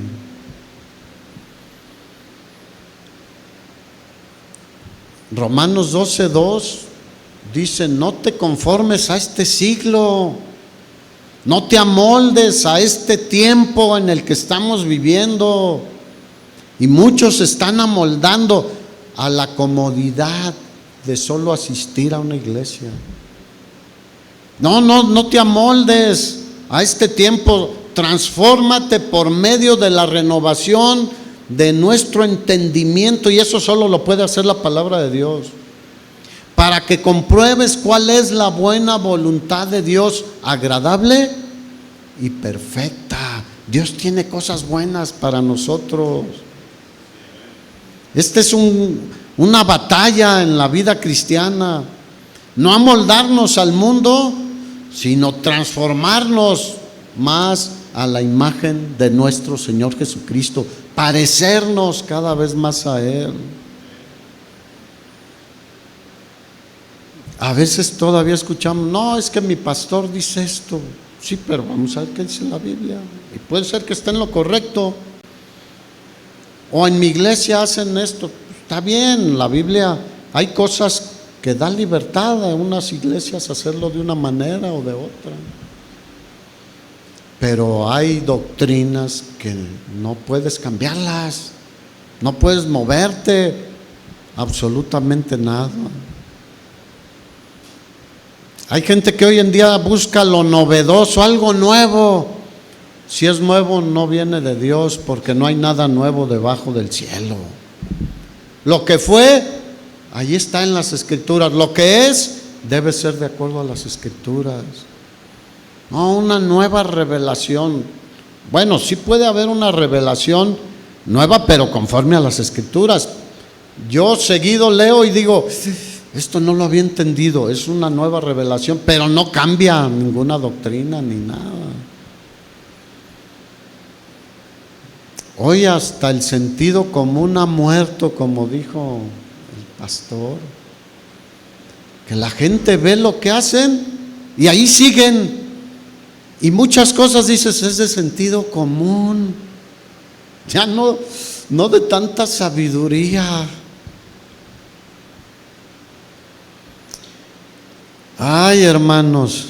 Romanos 12:2 dice, no te conformes a este siglo, no te amoldes a este tiempo en el que estamos viviendo. Y muchos se están amoldando a la comodidad de solo asistir a una iglesia. No te amoldes a este tiempo. Transfórmate por medio de la renovación de nuestro entendimiento, y eso solo lo puede hacer la palabra de Dios, para que compruebes cuál es la buena voluntad de Dios, agradable y perfecta. Dios tiene cosas buenas para nosotros. Esta es una batalla en la vida cristiana, no amoldarnos al mundo, sino transformarnos más a la imagen de nuestro Señor Jesucristo, parecernos cada vez más a Él. A veces todavía escuchamos, no, es que mi pastor dice esto. Sí, pero vamos a ver qué dice la Biblia. Y puede ser que esté en lo correcto. O en mi iglesia hacen esto. Está bien, la Biblia, hay cosas que dan libertad a unas iglesias a hacerlo de una manera o de otra. Pero hay doctrinas que no puedes cambiarlas, no puedes moverte absolutamente nada. Hay gente que hoy en día busca lo novedoso, algo nuevo. Si es nuevo, no viene de Dios, porque no hay nada nuevo debajo del cielo. Lo que fue, ahí está en las Escrituras. Lo que es, debe ser de acuerdo a las Escrituras. No una nueva revelación. Bueno, sí puede haber una revelación nueva, pero conforme a las Escrituras. Yo seguido leo y digo, esto no lo había entendido, es una nueva revelación, pero no cambia ninguna doctrina ni nada. Hoy hasta el sentido común ha muerto, como dijo el pastor, que la gente ve lo que hacen y ahí siguen. Y muchas cosas, dices, es de sentido común, ya no de tanta sabiduría. Ay, hermanos,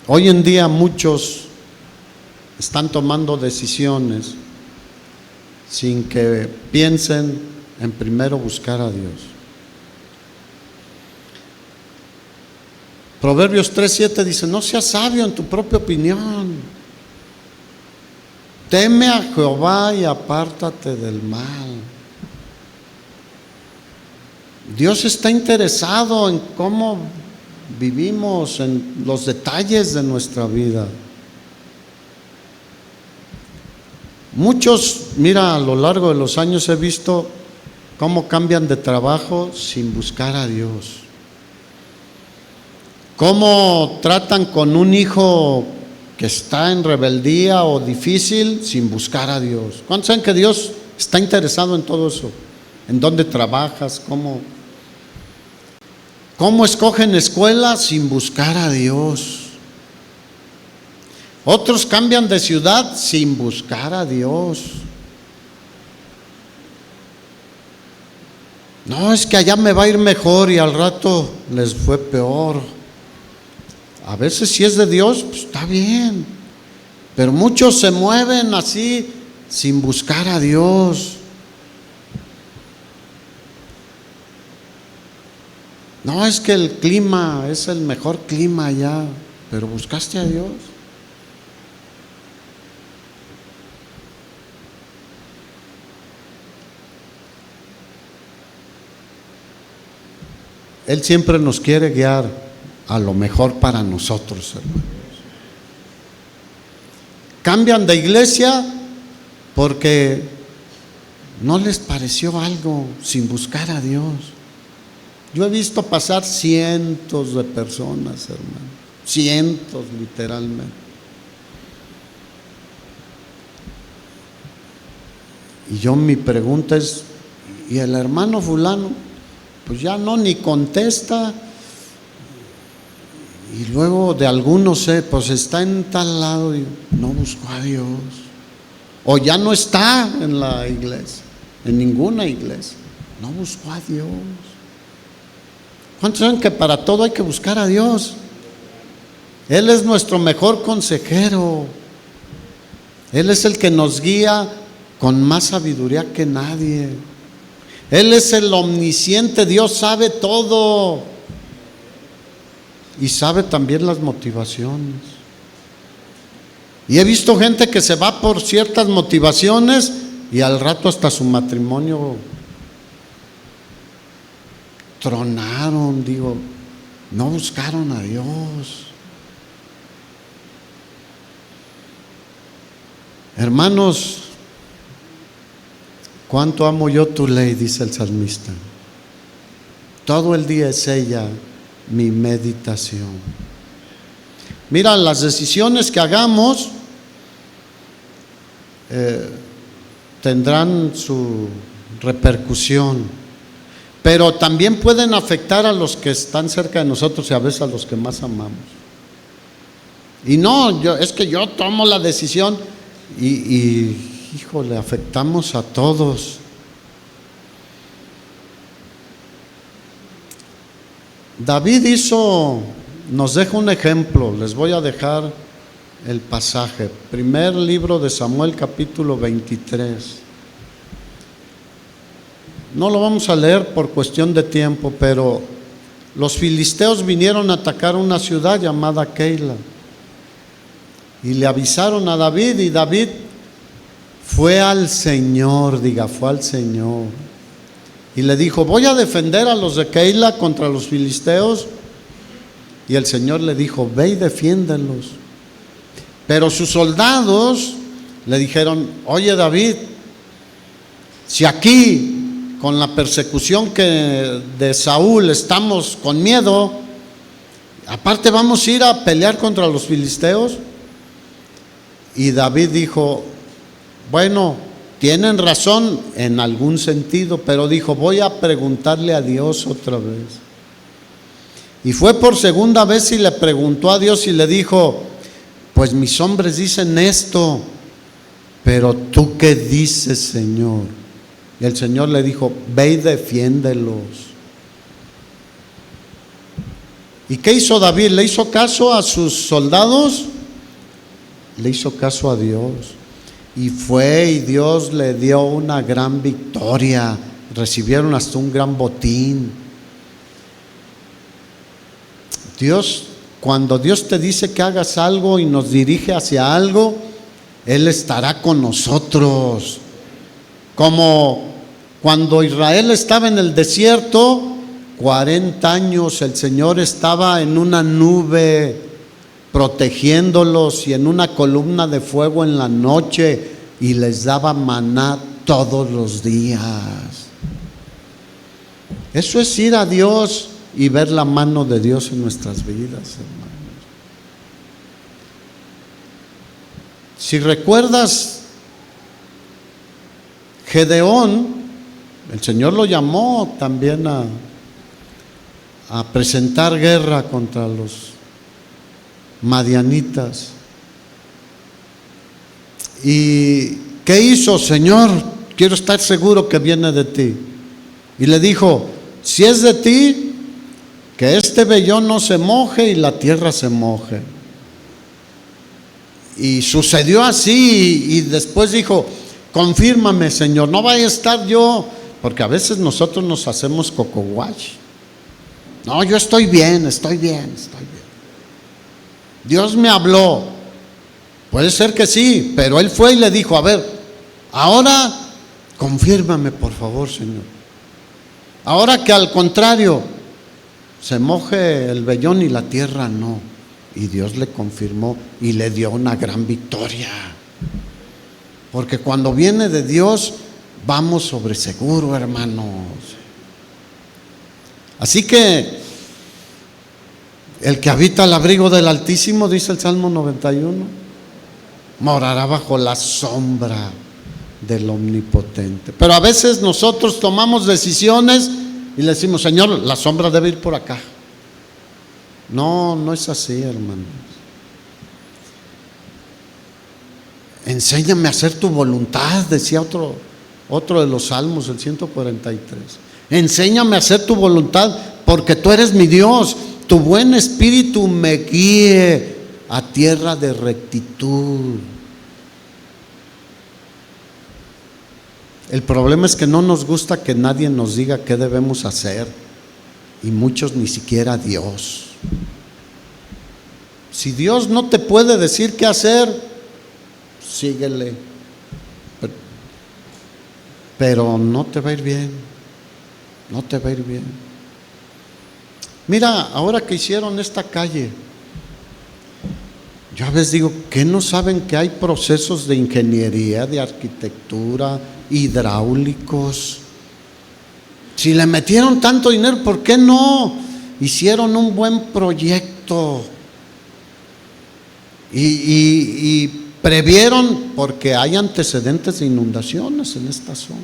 hoy en día muchos están tomando decisiones sin que piensen en primero buscar a Dios. Proverbios 3:7 dice, no seas sabio en tu propia opinión. Teme a Jehová y apártate del mal. Dios está interesado en cómo vivimos, en los detalles de nuestra vida. Muchos, mira, a lo largo de los años he visto cómo cambian de trabajo sin buscar a Dios. Cómo tratan con un hijo que está en rebeldía o difícil sin buscar a Dios. ¿Cuántos saben que Dios está interesado en todo eso? ¿En dónde trabajas? ¿Cómo escogen escuela sin buscar a Dios? Otros cambian de ciudad sin buscar a Dios. No, es que allá me va a ir mejor y al rato les fue peor. A veces si es de Dios, pues está bien. Pero muchos se mueven así sin buscar a Dios. No, es que el clima es el mejor clima allá, pero ¿buscaste a Dios? Él siempre nos quiere guiar a lo mejor para nosotros, hermanos. Cambian de iglesia porque no les pareció algo sin buscar a Dios. Yo he visto pasar cientos de personas, hermano, cientos literalmente. Y yo mi pregunta es, ¿y el hermano fulano? Pues ya no, ni contesta. Y luego de algunos sé, pues está en tal lado y no buscó a Dios. O ya no está en la iglesia, en ninguna iglesia. No buscó a Dios. ¿Cuántos saben que para todo hay que buscar a Dios? Él es nuestro mejor consejero. Él es el que nos guía con más sabiduría que nadie. Él es el omnisciente, Dios sabe todo. Y sabe también las motivaciones. Y he visto gente que se va por ciertas motivaciones y al rato hasta su matrimonio tronaron, digo, no buscaron a Dios. Hermanos, cuánto amo yo tu ley, dice el salmista. Todo el día es ella mi meditación. Mira, las decisiones que hagamos tendrán su repercusión, pero también pueden afectar a los que están cerca de nosotros y a veces a los que más amamos. Y no, es que yo tomo la decisión y híjole, afectamos a todos. David nos deja un ejemplo. Les voy a dejar el pasaje. Primer libro de Samuel, capítulo 23. No lo vamos a leer por cuestión de tiempo, pero los filisteos vinieron a atacar una ciudad llamada Keila. Y le avisaron a David, y David fue al Señor, fue al Señor. Y le dijo, voy a defender a los de Keila contra los filisteos. Y el Señor le dijo, ve y defiéndelos. Pero sus soldados le dijeron, oye David, si aquí con la persecución de Saúl estamos con miedo, aparte vamos a ir a pelear contra los filisteos. Y David dijo, bueno, tienen razón en algún sentido, pero dijo, voy a preguntarle a Dios otra vez. Y fue por segunda vez y le preguntó a Dios y le dijo, pues mis hombres dicen esto, pero ¿tú qué dices, Señor? Y el Señor le dijo, ve y defiéndelos. ¿Y qué hizo David? ¿Le hizo caso a sus soldados? Le hizo caso a Dios. Y fue y Dios le dio una gran victoria. Recibieron hasta un gran botín. Dios, cuando Dios te dice que hagas algo y nos dirige hacia algo, Él estará con nosotros. Como cuando Israel estaba en el desierto, 40 años el Señor estaba en una nube protegiéndolos y en una columna de fuego en la noche y les daba maná todos los días. Eso es ir a Dios y ver la mano de Dios en nuestras vidas, hermanos. Si recuerdas, Gedeón, el Señor lo llamó también a presentar guerra contra los madianitas. ¿Y qué hizo? Señor, quiero estar seguro que viene de ti. Y le dijo: si es de ti, que este vellón no se moje y la tierra se moje. Y sucedió así, y después dijo: confírmame, Señor, no vaya a estar yo, porque a veces nosotros nos hacemos cocowash. No, yo estoy bien, estoy bien. Dios me habló. Puede ser que sí, pero él fue y le dijo: a ver, ahora confírmame, por favor, Señor. Ahora que al contrario, se moje el vellón y la tierra no. Y Dios le confirmó y le dio una gran victoria. Porque cuando viene de Dios, vamos sobre seguro, hermanos. Así que el que habita al abrigo del Altísimo, dice el Salmo 91, morará bajo la sombra del Omnipotente. Pero a veces nosotros tomamos decisiones y le decimos: Señor, la sombra debe ir por acá. No, no es así, hermanos. Enséñame a hacer tu voluntad, decía otro de los salmos, el 143. Enséñame a hacer tu voluntad, porque tú eres mi Dios. Tu buen espíritu me guíe a tierra de rectitud. El problema es que no nos gusta que nadie nos diga qué debemos hacer, y muchos ni siquiera Dios. Si Dios no te puede decir qué hacer, síguele, pero no te va a ir bien, no te va a ir bien. Mira, ahora que hicieron esta calle, yo a veces digo: ¿qué no saben que hay procesos de ingeniería, de arquitectura, hidráulicos? Si le metieron tanto dinero, ¿por qué no hicieron un buen proyecto? Y previeron, porque hay antecedentes de inundaciones en esta zona.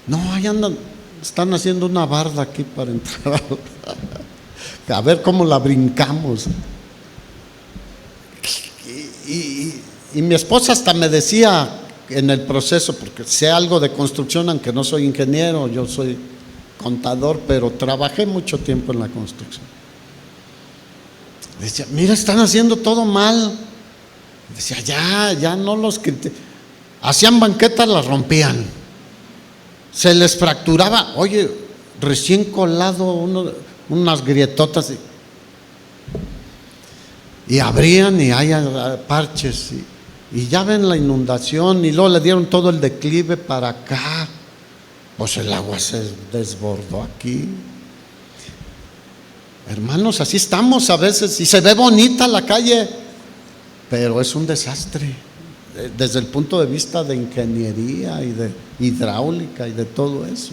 No, ahí andan, están haciendo una barda aquí para entrar a ver cómo la brincamos. Y mi esposa hasta me decía en el proceso, porque sé algo de construcción, aunque no soy ingeniero, yo soy contador, pero trabajé mucho tiempo en la construcción. Decía: mira, están haciendo todo mal. Decía: ya no los que hacían banquetas las rompían, se les fracturaba. Oye, recién colado unas grietotas y abrían y hay parches y ya ven la inundación, y luego le dieron todo el declive para acá, pues el agua se desbordó aquí. Hermanos, así estamos a veces, y se ve bonita la calle, pero es un desastre desde el punto de vista de ingeniería y de hidráulica y de todo eso.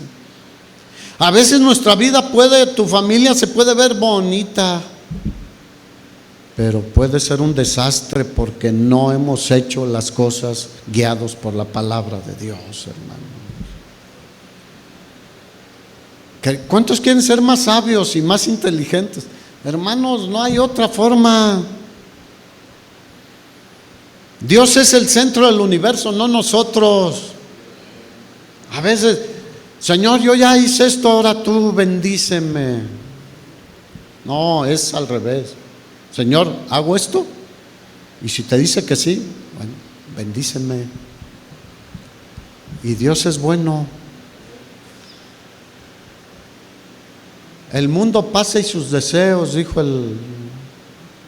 A veces nuestra vida tu familia se puede ver bonita, pero puede ser un desastre porque no hemos hecho las cosas guiados por la palabra de Dios, hermano. ¿Cuántos quieren ser más sabios y más inteligentes? Hermanos, no hay otra forma. Dios es el centro del universo, no nosotros. A veces: Señor, yo ya hice esto, ahora tú bendíceme. No, es al revés. Señor, hago esto, y si te dice que sí, bueno, bendíceme. Y Dios es bueno. El mundo pasa y sus deseos, dijo el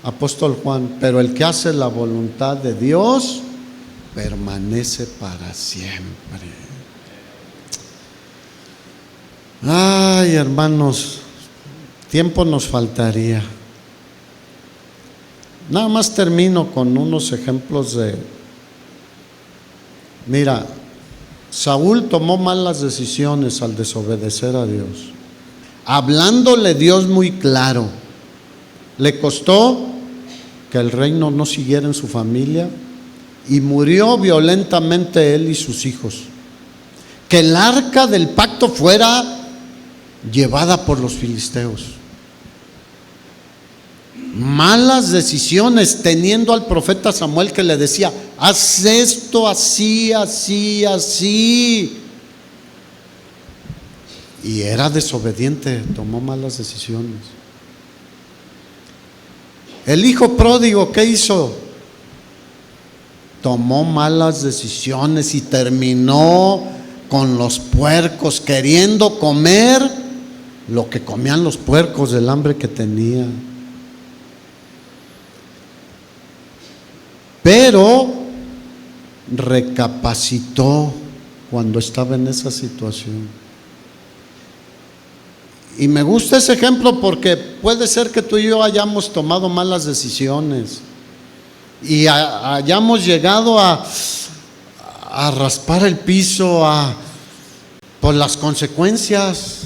apóstol Juan, pero el que hace la voluntad de Dios permanece para siempre. Ay, hermanos, tiempo nos faltaría. Nada más termino con unos ejemplos Mira, Saúl tomó malas decisiones al desobedecer a Dios, hablándole Dios muy claro. Le costó que el reino no siguiera en su familia y murió violentamente él y sus hijos. Que el arca del pacto fuera llevada por los filisteos. Malas decisiones, teniendo al profeta Samuel que le decía: haz esto así, así, así. Y era desobediente, tomó malas decisiones. El hijo pródigo, ¿qué hizo? Tomó malas decisiones y terminó con los puercos, queriendo comer lo que comían los puercos del hambre que tenía. Pero recapacitó cuando estaba en esa situación. Y me gusta ese ejemplo porque puede ser que tú y yo hayamos tomado malas decisiones y hayamos llegado a raspar el piso por las consecuencias.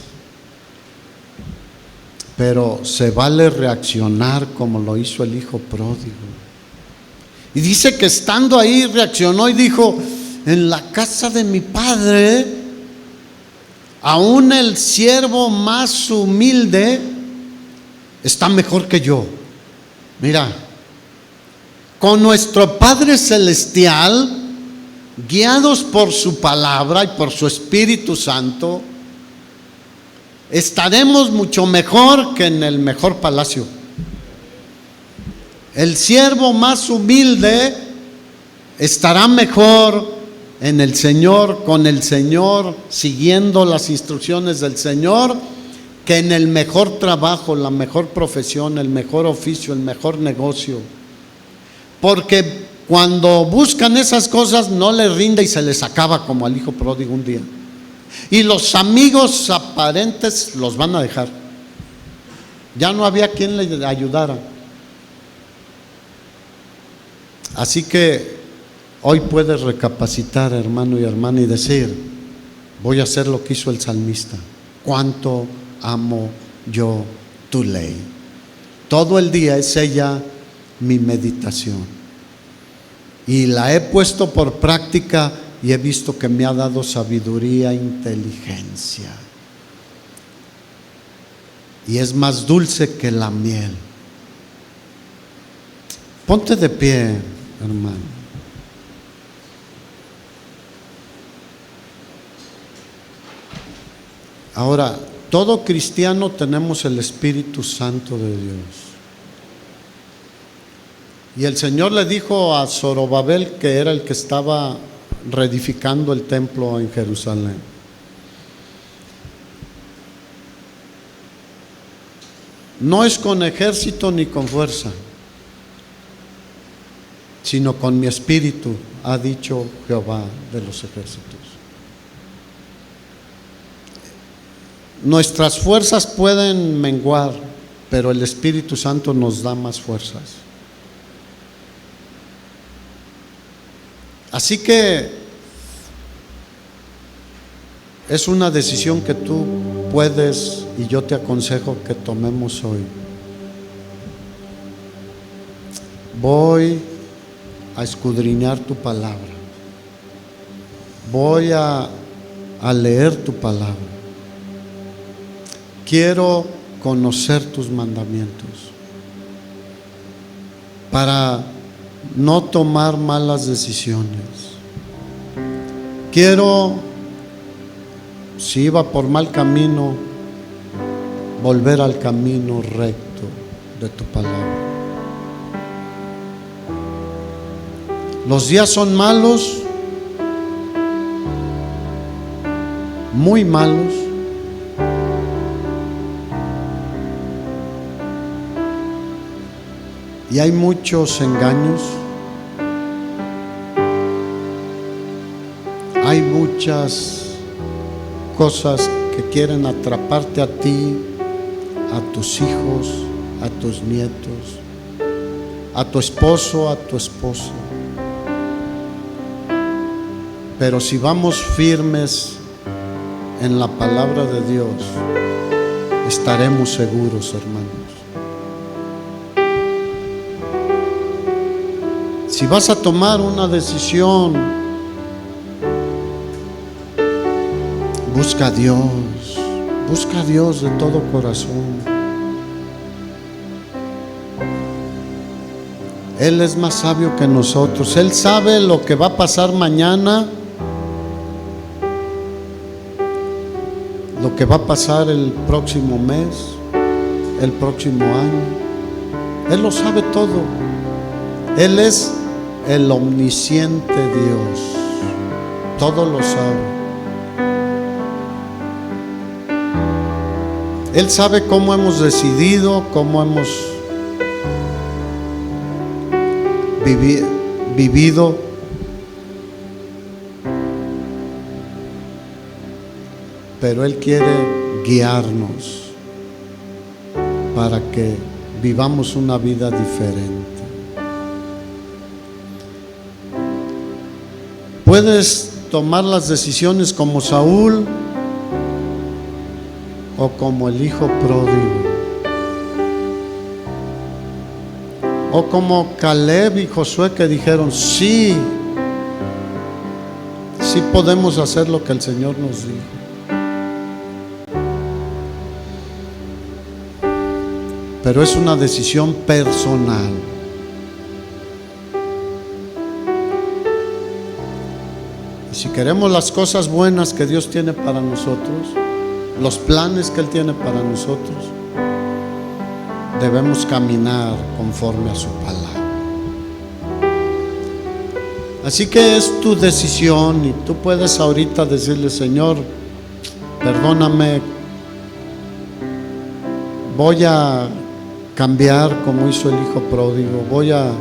Pero se vale reaccionar como lo hizo el hijo pródigo. Y dice que estando ahí reaccionó y dijo: en la casa de mi padre, aún el siervo más humilde está mejor que yo. Mira, con nuestro Padre Celestial, guiados por su palabra y por su Espíritu Santo, estaremos mucho mejor que en el mejor palacio. El siervo más humilde estará mejor en el Señor, con el Señor, siguiendo las instrucciones del Señor, que en el mejor trabajo, la mejor profesión, el mejor oficio, el mejor negocio. Porque cuando buscan esas cosas no les rinde y se les acaba, como al hijo pródigo un día. Y los amigos aparentes los van a dejar. Ya no había quien le ayudara. Así que hoy puedes recapacitar, hermano y hermana, y decir: voy a hacer lo que hizo el salmista. Cuánto amo yo tu ley. Todo el día es ella mi meditación. Y la he puesto por práctica y he visto que me ha dado sabiduría e inteligencia. Y es más dulce que la miel. Ponte de pie, hermano. Ahora, todo cristiano tenemos el Espíritu Santo de Dios. Y el Señor le dijo a Zorobabel, que era el que estaba reedificando el templo en Jerusalén: no es con ejército ni con fuerza, sino con mi espíritu, ha dicho Jehová de los ejércitos. Nuestras fuerzas pueden menguar, pero el Espíritu Santo nos da más fuerzas. Así que es una decisión que tú puedes, y yo te aconsejo que tomemos hoy. Voy a escudriñar tu palabra. Voy a leer tu palabra. Quiero conocer tus mandamientos para no tomar malas decisiones. Quiero, si iba por mal camino, volver al camino recto de tu palabra. Los días son malos, muy malos. Y hay muchos engaños, hay muchas cosas que quieren atraparte a ti, a tus hijos, a tus nietos, a tu esposo, a tu esposa. Pero si vamos firmes en la palabra de Dios, estaremos seguros, hermanos. Si vas a tomar una decisión, busca a Dios de todo corazón. Él es más sabio que nosotros. Él sabe lo que va a pasar mañana, lo que va a pasar el próximo mes, el próximo año. Él lo sabe todo. Él es el omnisciente Dios. Todo lo sabe. Él sabe cómo hemos decidido, cómo hemos vivido. Pero Él quiere guiarnos para que vivamos una vida diferente. Puedes tomar las decisiones como Saúl o como el hijo pródigo, o como Caleb y Josué, que dijeron: sí podemos hacer lo que el Señor nos dijo. Pero es una decisión personal. Y si queremos las cosas buenas que Dios tiene para nosotros, los planes que Él tiene para nosotros, debemos caminar conforme a su palabra. Así que es tu decisión, y tú puedes ahorita decirle: Señor, perdóname, voy a cambiar como hizo el hijo pródigo, voy a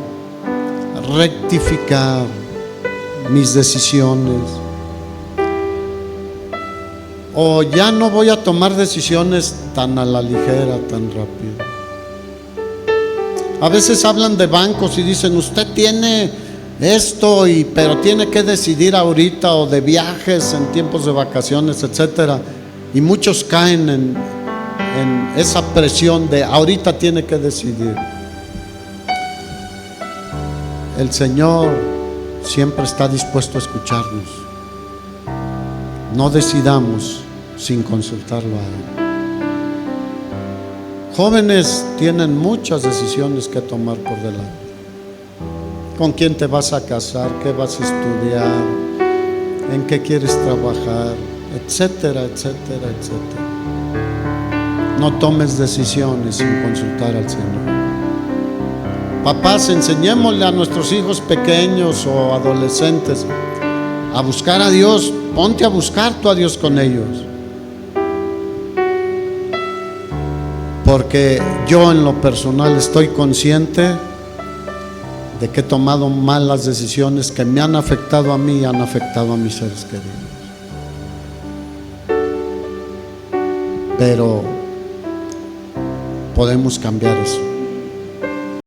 rectificar mis decisiones, o ya no voy a tomar decisiones tan a la ligera, tan rápido. A veces hablan de bancos y dicen: usted tiene esto, pero tiene que decidir ahorita, o de viajes en tiempos de vacaciones, etcétera. Y muchos caen en esa presión de ahorita tiene que decidir. El Señor siempre está dispuesto a escucharnos. No decidamos sin consultarlo a Él. Jóvenes tienen muchas decisiones que tomar por delante. ¿Con quién te vas a casar? ¿Qué vas a estudiar? ¿En qué quieres trabajar? Etcétera, etcétera, etcétera. No tomes decisiones sin consultar al Señor. Papás, enseñémosle a nuestros hijos pequeños o adolescentes a buscar a Dios. Ponte a buscar tú a Dios con ellos. Porque yo en lo personal estoy consciente de que he tomado malas decisiones que me han afectado a mí y han afectado a mis seres queridos. Pero podemos cambiar eso.